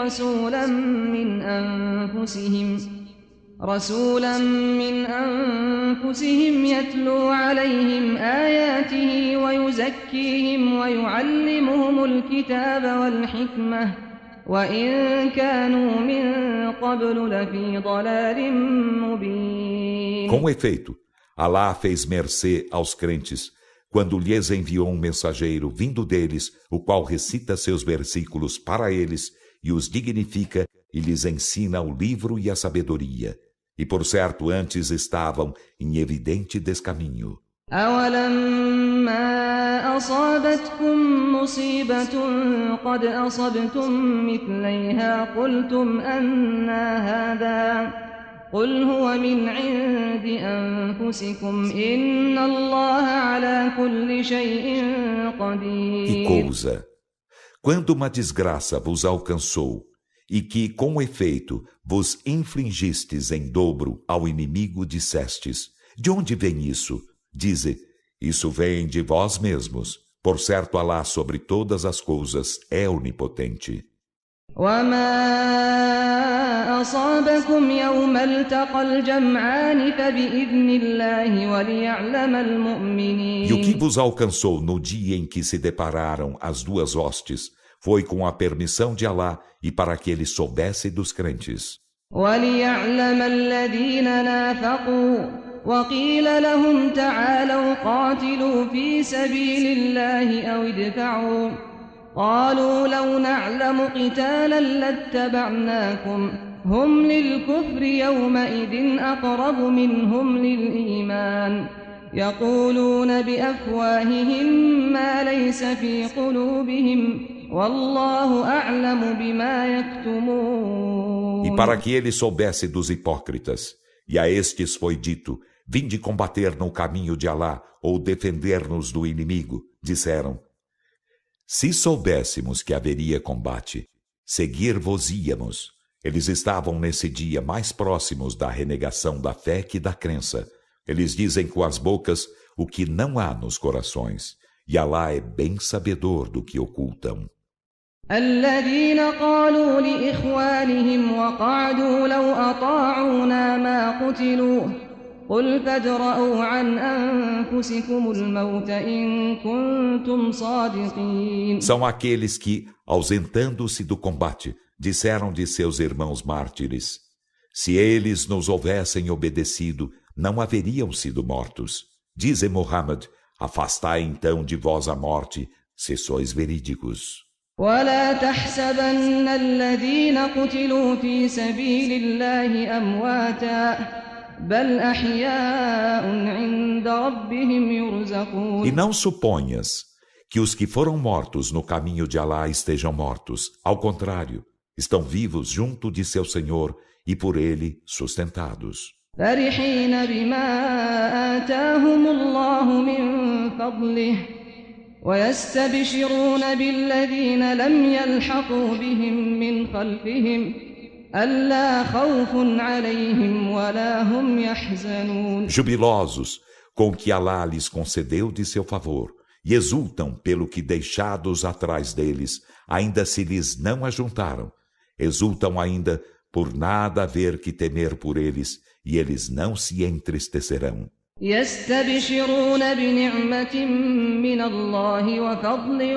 B: رسولا من أنفسهم يتلو عليهم آياته ويزكيهم ويعلمهم الكتاب والحكمة وإن كانوا من قبل لفي ضلال مبين.
A: Com efeito, Alá fez mercê aos crentes quando lhes enviou um mensageiro vindo deles, o qual recita seus versículos para eles e os dignifica e lhes ensina o livro e a sabedoria. E por certo antes estavam em evidente descaminho.
B: أولما أصابتكم مصيبة قد أصبتم مثليها قلتم أنى هذا قل هو من عند أنفسكم إن الله على كل شيء قدير.
A: Que coisa! Quando uma desgraça vos alcançou, e que, com efeito, vos infligistes em dobro ao inimigo, dissestes: de onde vem isso? Dize: isso vem de vós mesmos. Por certo, Alá sobre todas as coisas é onipotente.
B: وما أصابكم يوم التقى الجمعان فبإذن الله وليعلم المؤمنين.
A: E o que vos alcançou no dia em que se depararam as duas hostes foi com a permissão de Alá e para que ele soubesse dos crentes.
B: وَلِيَعْلَمَ الَّذِينَ نَافَقُوا وَقِيلَ لَهُمْ تَعَالَوْا قَاتِلُوا فِي سَبِيلِ اللَّهِ أَوْ ادْفَعُوا قَالُوا لَوْ نَعْلَمُ قِتَالًا لَاتَّبَعْنَاكُمْ هم للكفر يومئذ أقرب منهم للإيمان يقولون بأفواههم ما ليس في قلوبهم والله أعلم بما يكتمون.
A: E para que ele soubesse dos hipócritas, e a estes foi dito: vinde combater no caminho de Alá ou defender-nos do inimigo, disseram: se soubéssemos que haveria combate, seguir-vos-íamos. Eles estavam nesse dia mais próximos da renegação da fé que da crença. Eles dizem com as bocas o que não há nos corações, e Alá é bem sabedor do que ocultam.
B: الذين قالوا لإخوانهم وقعدوا لو أطاعونا ما قتلوا قل فادرءوا عن أنفسكم الموت إن كنتم صادقين.
A: São aqueles que, ausentando-se do combate, disseram de seus irmãos mártires: se eles nos houvessem obedecido, não haveriam sido mortos. Dize Muhammad: afastai então de vós a morte, se sois verídicos.
B: ولا تحسبن الذين قتلوا في سبيل الله أمواتا بل أحياء عند ربهم يرزقون.
A: E não suponhas que os que foram mortos no caminho de Alá estejam mortos. Ao contrário, estão vivos junto de seu Senhor e por ele sustentados.
B: فرحين بما آتاهم الله من فضله ويستبشرون بالذين لم يلحقوا بهم من خلفهم ألا خوف عليهم ولا هم يحزنون.
A: Jubilosos com o que Alá lhes concedeu de seu favor, e exultam pelo que deixados atrás deles, ainda se lhes não ajuntaram, exultam ainda por nada haver que temer por eles, e eles não se entristecerão.
B: يستبشرون بنعمة من الله وفضل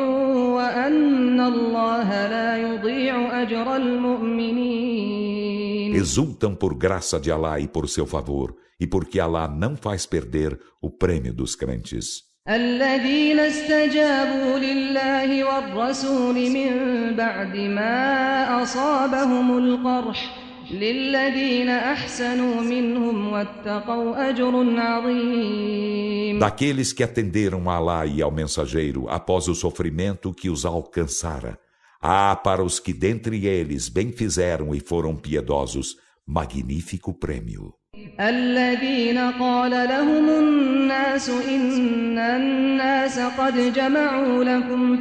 B: وأن الله لا يضيع أجر المؤمنين.
A: Exultam por graça de Alá e por seu favor, e porque Alá não faz perder o prêmio dos crentes.
B: الذين استجابوا لله والرسول من بعد ما أصابهم القرح للذين أحسنوا منهم واتقوا أجر عظيم.
A: Daqueles que atenderam a Alá e ao mensageiro após o sofrimento que os alcançara, há para os que dentre eles bem fizeram e foram piedosos, magnífico prêmio.
B: الذين قال لهم الناس إن الناس قد جمعوا لكم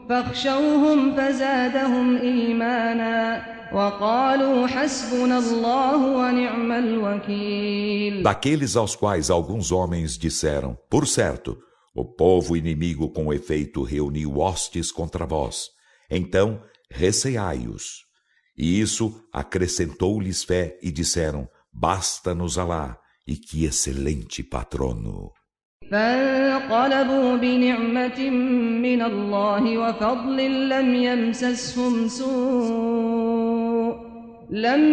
B: فاخشوهم فزادهم إيمانا وقالوا حسبنا الله ونعم الوكيل.
A: Daqueles aos quais alguns homens disseram: por certo, o povo inimigo com efeito reuniu hostes contra vós, então receai-os. E isso acrescentou-lhes fé e disseram: basta-nos Alá, e que excelente patrono.
B: فانقلبوا بنعمة من الله وفضل لم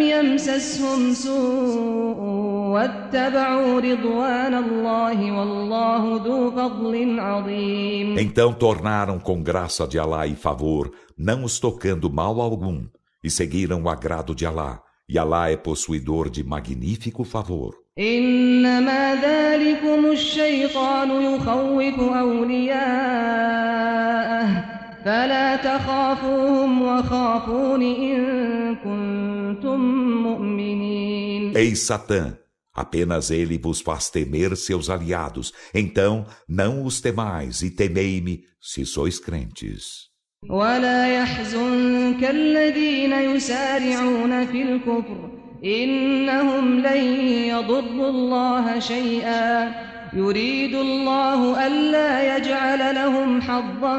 B: يمسسهم سوء واتبعوا رضوان الله والله ذو فضل عظيم.
A: Então tornaram com graça de Alá e favor, não os tocando mal algum, e seguiram o agrado de Alá, e Alá é possuidor de magnífico favor.
B: إنما ذلكم الشيطان يخوف أولياءه فلا تخافوهم وخافون إن كنتم مؤمنين.
A: Eis Satã, apenas ele vos faz temer seus aliados, então não os temais e temei-me se sois crentes.
B: ولا يحزنك الذين يسارعون في الكفر إنهم لن يضروا الله شيئا يريد الله ألا يجعل لهم حظا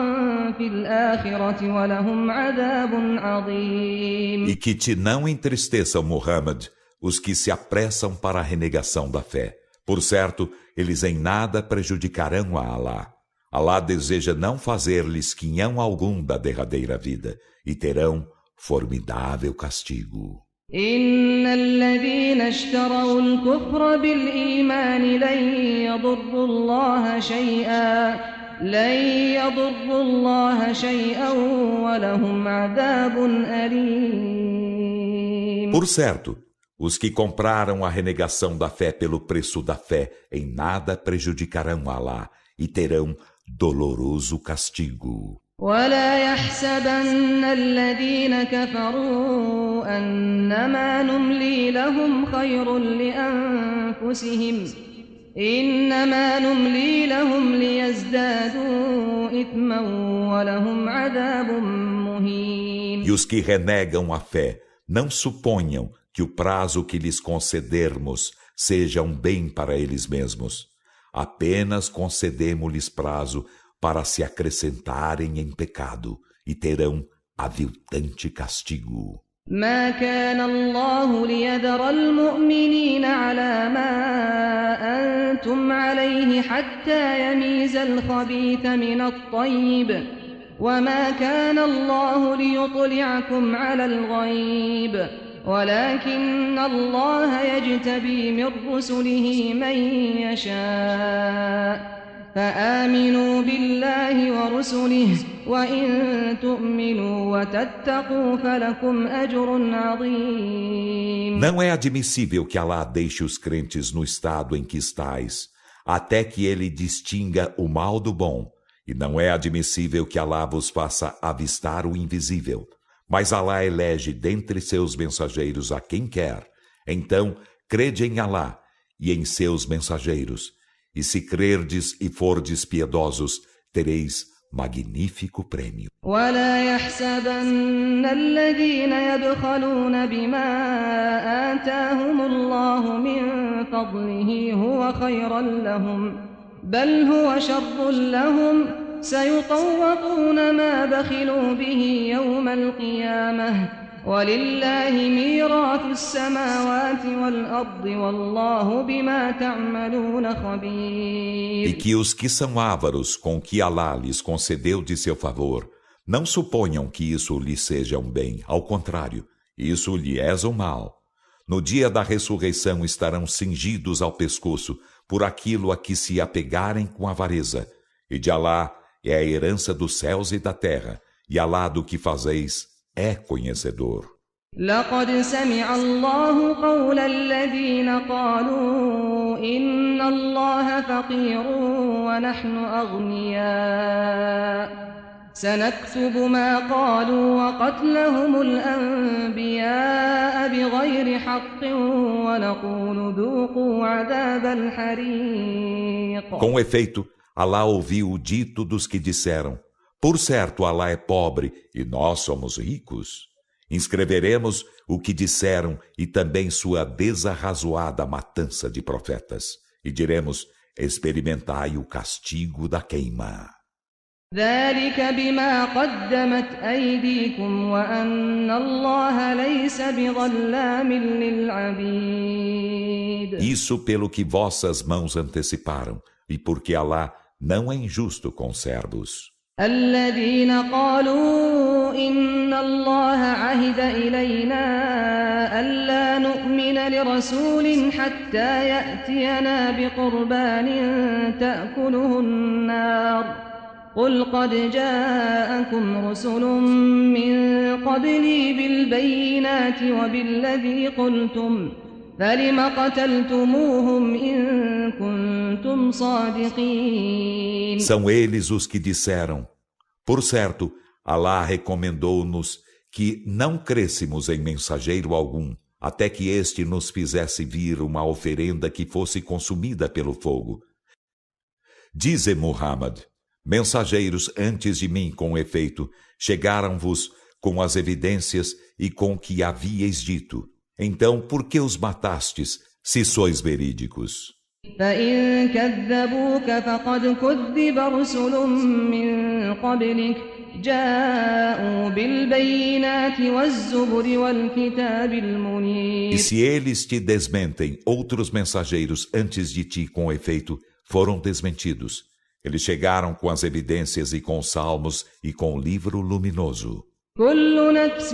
B: في الآخرة ولهم عذاب عظيم.
A: E que te não entristeçam, Muhammad, os que se apressam para a renegação da fé. Por certo, eles em nada prejudicarão a Alá. Alá deseja não fazer-lhes quinhão algum da derradeira vida, e terão formidável castigo.
B: إن الذين اشتروا الكفر بالإيمان لن يضروا الله شيئا ولهم عذاب أليم.
A: Por certo, os que compraram a renegação da fé pelo preço da fé em nada prejudicarão Alá e terão doloroso castigo.
B: ولا يحسبن الذين كفروا أنما نملي لهم خير لأنفسهم إنما نملي لهم ليزدادوا إثما ولهم عذاب مهين.
A: E os que renegam a fé, não suponham que o prazo que lhes concedermos seja um bem para eles mesmos. Apenas concedemos-lhes prazo para se acrescentarem em pecado e terão aviltante castigo.
B: ما كان الله ليذر المؤمنين على ما أنتم عليه حتى يميز الخبيث من الطيب وما كان الله ليطلعكم على الغيب ولكن الله يجتبي من رسله من يشاء فآمنوا بالله ورسله وإن تؤمنوا وتتقوا فلكم أجر عظيم.
A: Não é admissível que Alá deixe os crentes no estado em que estais, até que ele distinga o mal do bom, e não é admissível que Alá vos faça avistar o invisível. Mas Alá elege dentre seus mensageiros a quem quer. Então, crede em Alá e em seus mensageiros. E se crerdes e fordes piedosos, tereis magnífico prêmio.
B: ولا يحسبن الذين يبخلون بما آتاهم الله من فضله هو خيرا لهم بل هو شر لهم سيطوقون ما بخلوا به يوم القيامة ولله ميراث السماوات والأرض والله بما تعملون خبير.
A: E que os que são ávaros com o que Alá lhes concedeu de seu favor, não suponham que isso lhes seja um bem, ao contrário, isso lhe é um mal. No dia da ressurreição estarão cingidos ao pescoço por aquilo a que se apegarem com avareza, e de Alá é a herança dos céus e da terra, e Alá do que fazeis é conhecedor.
B: لقد سمع الله قول الذين قالوا إن الله فقير ونحن أغنياء سنكتب ما قالوا وقتلهم الأنبياء بغير حق ونقول ذوقوا عذاب الحريق.
A: Com efeito, Alá ouviu o dito dos que disseram: por certo, Alá é pobre e nós somos ricos. Inscreveremos o que disseram e também sua desarrazoada matança de profetas. E diremos: experimentai o castigo da queima.
B: ذلك بما قدمت أيديكم وأن الله ليس بظلام للعبيد.
A: Isso pelo que vossas mãos anteciparam e porque Alá não é injusto com os servos.
B: الذين قالوا إن الله عهد إلينا ألا نؤمن لرسول حتى يأتينا بقربان تأكله النار قل قد جاءكم رسل من قبلي بالبينات وبالذي قلتم فلم قتلتموهم إن كنتم صادقين.
A: São eles os que disseram: por certo, Alá recomendou-nos que não crêssemos em mensageiro algum, até que este nos fizesse vir uma oferenda que fosse consumida pelo fogo. Dize Muhammad: mensageiros antes de mim, com efeito, chegaram-vos com as evidências e com o que havíeis dito. Então, por que os matastes, se sois verídicos?
B: فإن كذبوك فقد كذب رسل من قبلك جاءوا بالبينات والزبر والكتاب المنير.
A: E se eles te desmentem, outros mensageiros antes de ti, com efeito, foram desmentidos. Eles chegaram com as evidências e com os salmos e com o livro luminoso.
B: كل نفس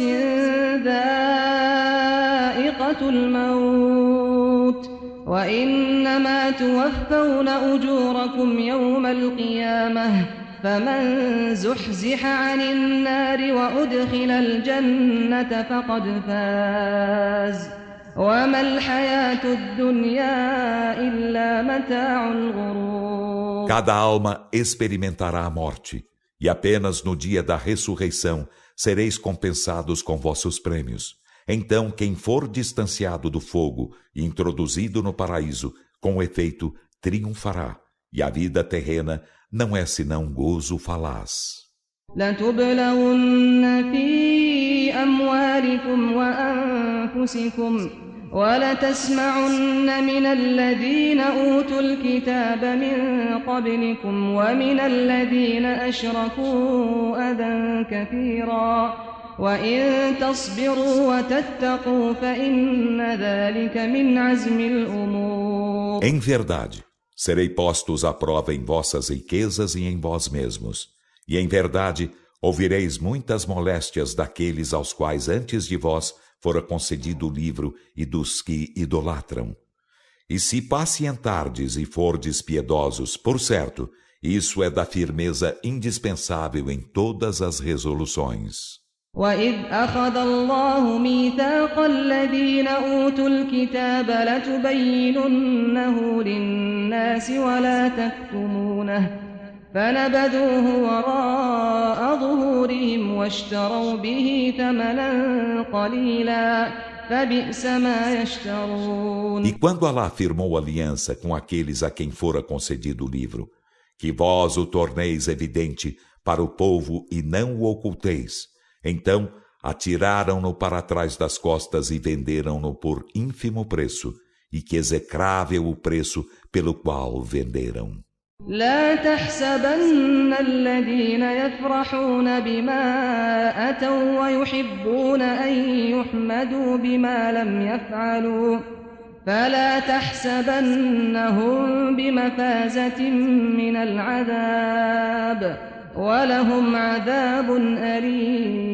B: ذائقة الموت وإنما توفون أجوركم يوم القيامة فمن زحزح عن النار وأدخل الجنة فقد فاز وما الحياة الدنيا إلا متاع الغرور.
A: Cada alma experimentará a morte, e apenas no dia da ressurreição sereis compensados com vossos prêmios. Então, quem for distanciado do fogo e introduzido no paraíso, com efeito, triunfará. E a vida terrena não é senão gozo falaz.
B: لتبلغن في أموالكم وأنفسكم ولتسمعن من الذين أوتوا الكتاب من قبلكم ومن الذين أشركوا أذى كثيرا وإن تصبروا وتتقوا فإن ذلك من عزم الأمور.
A: Em verdade, serei postos à prova em vossas riquezas e em vós mesmos. E em verdade, ouvireis muitas moléstias daqueles aos quais antes de vós fora concedido o livro e dos que idolatram. E se pacientardes e fordes piedosos, por certo, isso é da firmeza indispensável em todas as resoluções.
B: وَإِذْ أَخَذَ اللَّهُ مِيثَاقَ الَّذِينَ أُوتُوا الْكِتَابَ لَتُبَيِّنُنَّهُ لِلنَّاسِ وَلَا تَكْتُمُونَهُ فَنَبَذُوهُ وَرَاءَ ظُهُورِهِمْ وَاشْتَرَوْا بِهِ ثَمَنًا قَلِيلًا فَبِئْسَ مَا يَشْتَرُونَ.
A: E quando Alá firmou aliança com aqueles a quem fora concedido o livro, que vós o torneis evidente para o povo e não o oculteis, então atiraram-no para trás das costas e venderam-no por ínfimo preço, e que execrável o preço pelo qual venderam.
B: لا تحسبن الذين يفرحون بما أتوا ويحبون أن يحمدوا بما لم يفعلوا فلا تحسبنهم بمفازة من العذاب ولهم عذاب أليم.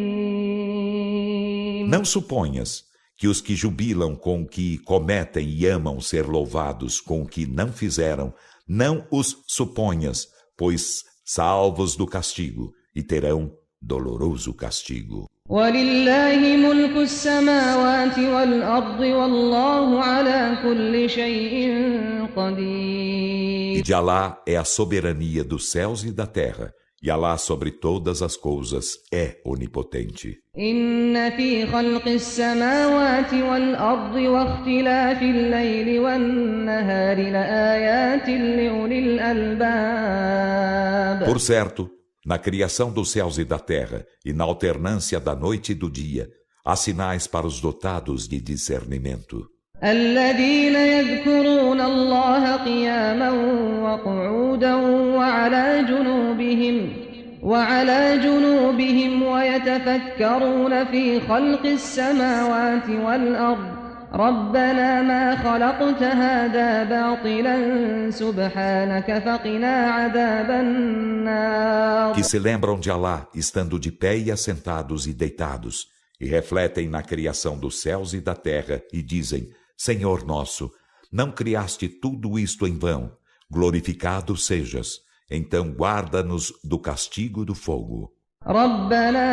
A: Não suponhas que os que jubilam com o que cometem e amam ser louvados com o que não fizeram, não os suponhas, pois salvos do castigo, e terão doloroso castigo.
B: وَلِلَّهِ مُلْكُ السَّمَاوَاتِ وَالْأَرْضِ وَاللَّهُ عَلَى كُلِّ شَيْءٍ قَدِيرٌ.
A: E de Alá é a soberania dos céus e da terra, e Alá sobre todas as coisas é onipotente.
B: إِنَّ فِي خَلْقِ السَّمَاوَاتِ وَالْأَرْضِ وَاخْتِلَافِ اللَّيْلِ وَالنَّهَارِ لَآيَاتٍ لِأُولِي الْأَلْبَابِ.
A: Por certo, na criação dos céus e da terra, e na alternância da noite e do dia, há sinais para os dotados de discernimento.
B: الذين يذكرون الله قياما وقعودا وعلى جنوبهم ويتفكرون في خلق السماوات والأرض ربنا ما خلقت هذا باطلا سبحانك فقنا عذاب النار.
A: Que se lembram de Alá, estando de pé e assentados e deitados, e refletem na criação dos céus e da terra, e dizem: Senhor nosso, não criaste tudo isto em vão, glorificado sejas, então guarda-nos do castigo do fogo.
B: ربنا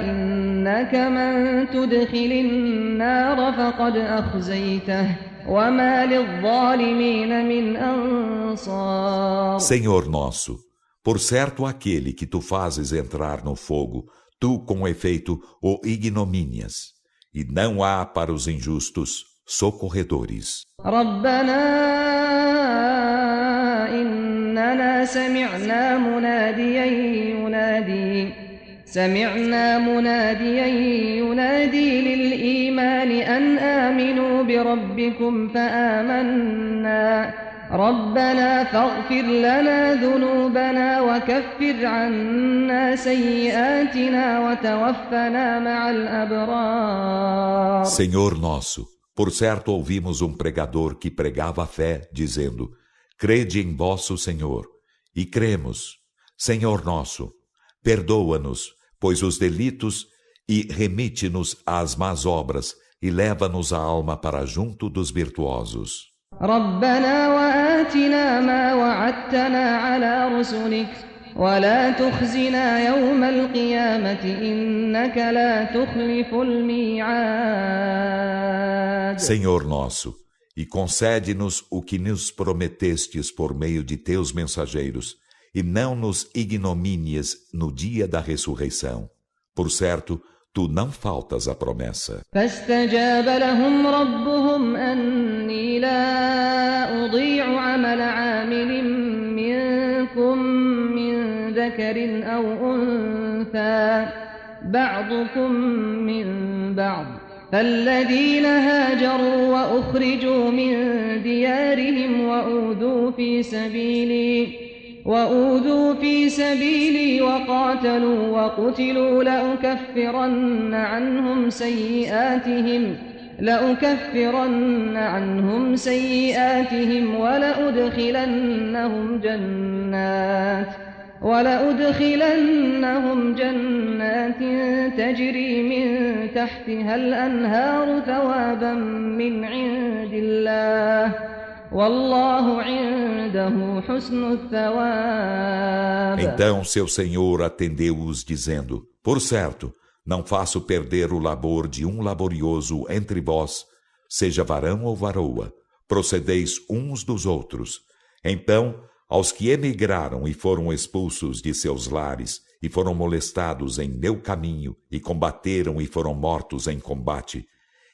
B: إنك من تدخل النار فقد أخزيته وما للظالمين من أنصار.
A: Senhor nosso, por certo aquele que tu fazes entrar no fogo, tu com efeito o ignomínias, e não há para os injustos socorredores.
B: ربنا إننا سمعنا مناديا ينادي للإيمان أن آمنوا بربكم فآمنا ربنا فاغفر لنا ذنوبنا وكفر عنا سيئاتنا وتوفنا مع الأبرار.
A: Senhor nosso, por certo ouvimos um pregador que pregava a fé, dizendo: Crede em vosso Senhor, e cremos. Senhor nosso, perdoa-nos, pois os delitos, e remite-nos às más obras, e leva-nos a alma para junto dos virtuosos.
B: ربنا وآتنا ما وعدتنا على رسلك ولا تخزنا يوم القيامة إنك لا تخلف الميعاد.
A: Senhor nosso, e concede-nos o que nos prometestes por meio de teus mensageiros, e não nos ignomínies no dia da ressurreição. Por certo, tu não faltas à promessa.
B: فاستجاب لهم ربهم أني لا أضيع عمل عامل منكم من ذكر أو أنثى بعضكم من بعض فالذين هاجروا وأخرجوا من ديارهم وأوذوا في سبيلي وقاتلوا وقتلوا لأكفرن عنهم سيئاتهم ولأدخلنهم جنات تجري من تحتها الأنهار ثوابا من عند الله والله عنده حسن الثواب.
A: Então seu Senhor atendeu-os dizendo: Por certo, não faço perder o labor de um laborioso entre vós, seja varão ou varoa, procedeis uns dos outros. Então, aos que emigraram e foram expulsos de seus lares, e foram molestados em meu caminho, e combateram e foram mortos em combate,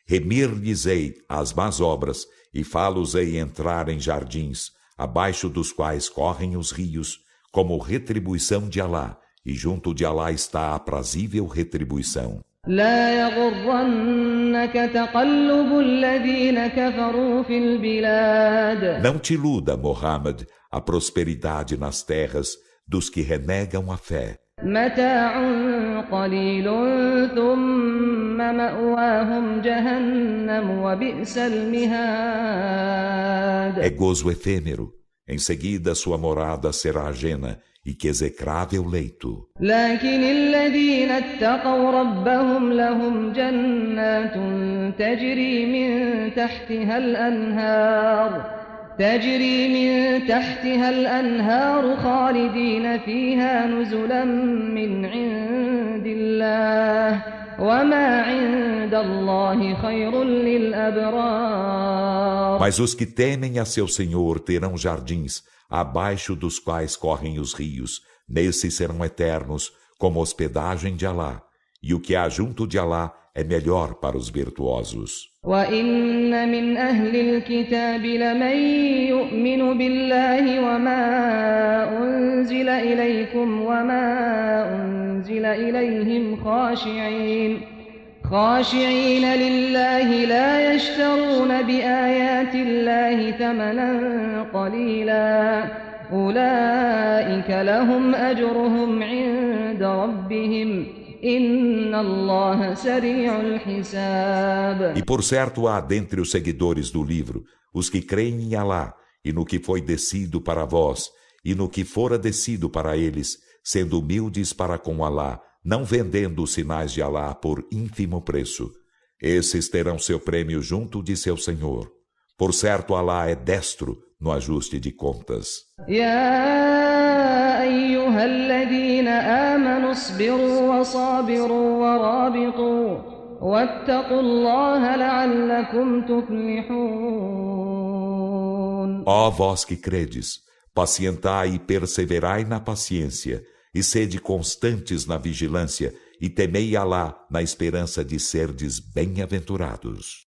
A: remir-lhes-ei as más obras, e fá-los-ei entrar em jardins, abaixo dos quais correm os rios, como retribuição de Alá, e junto de Alá está a aprazível retribuição.
B: لا يغرنك تقلب الذين كفروا في البلاد.
A: Não te iluda, Muhammad, a prosperidade nas terras dos que renegam a fé.
B: متاع قليل ثم مأواهم جهنم وبئس المهاد.
A: É gozo efêmero. Em seguida sua morada será ajena, e que execrável leito.
B: لكن الذين اتقوا ربهم لهم جنات تجري من تحتها الأنهار خالدين فيها نزلا من عند الله وما عند الله خير للأبرار.
A: Mas os que temem a seu Senhor terão jardins, abaixo dos quais correm os rios, nesses serão eternos, como hospedagem de Alá, e o que há junto de Alá é melhor para os virtuosos.
B: وَإِنَّ مِنْ أَهْلِ الْكِتَابِ لَمَنْ يُؤْمِنُ بِاللَّهِ وَمَا أُنْزِلَ إِلَيْكُمْ وَمَا أُنْزِلَ إِلَيْهِمْ خاشعين لله لا يشترون بآيات الله ثمنا قليلا أولئك لهم أجرهم عند ربهم إن الله سريع الحساب.
A: E por certo há dentre os seguidores do livro os que creem em Alá e no que foi descido para vós e no que fora descido para eles, sendo humildes para com Alá, não vendendo os sinais de Alá por ínfimo preço. Esses terão seu prêmio junto de seu Senhor. Por certo, Alá é destro no ajuste de contas.
B: يا أيها الذين آمنوا اصبروا وصابروا ورابطوا واتقوا الله لعلكم تفلحون.
A: Ó vós que credes, pacientai e perseverai na paciência, e sede constantes na vigilância, e temei Alá na esperança de serdes bem-aventurados.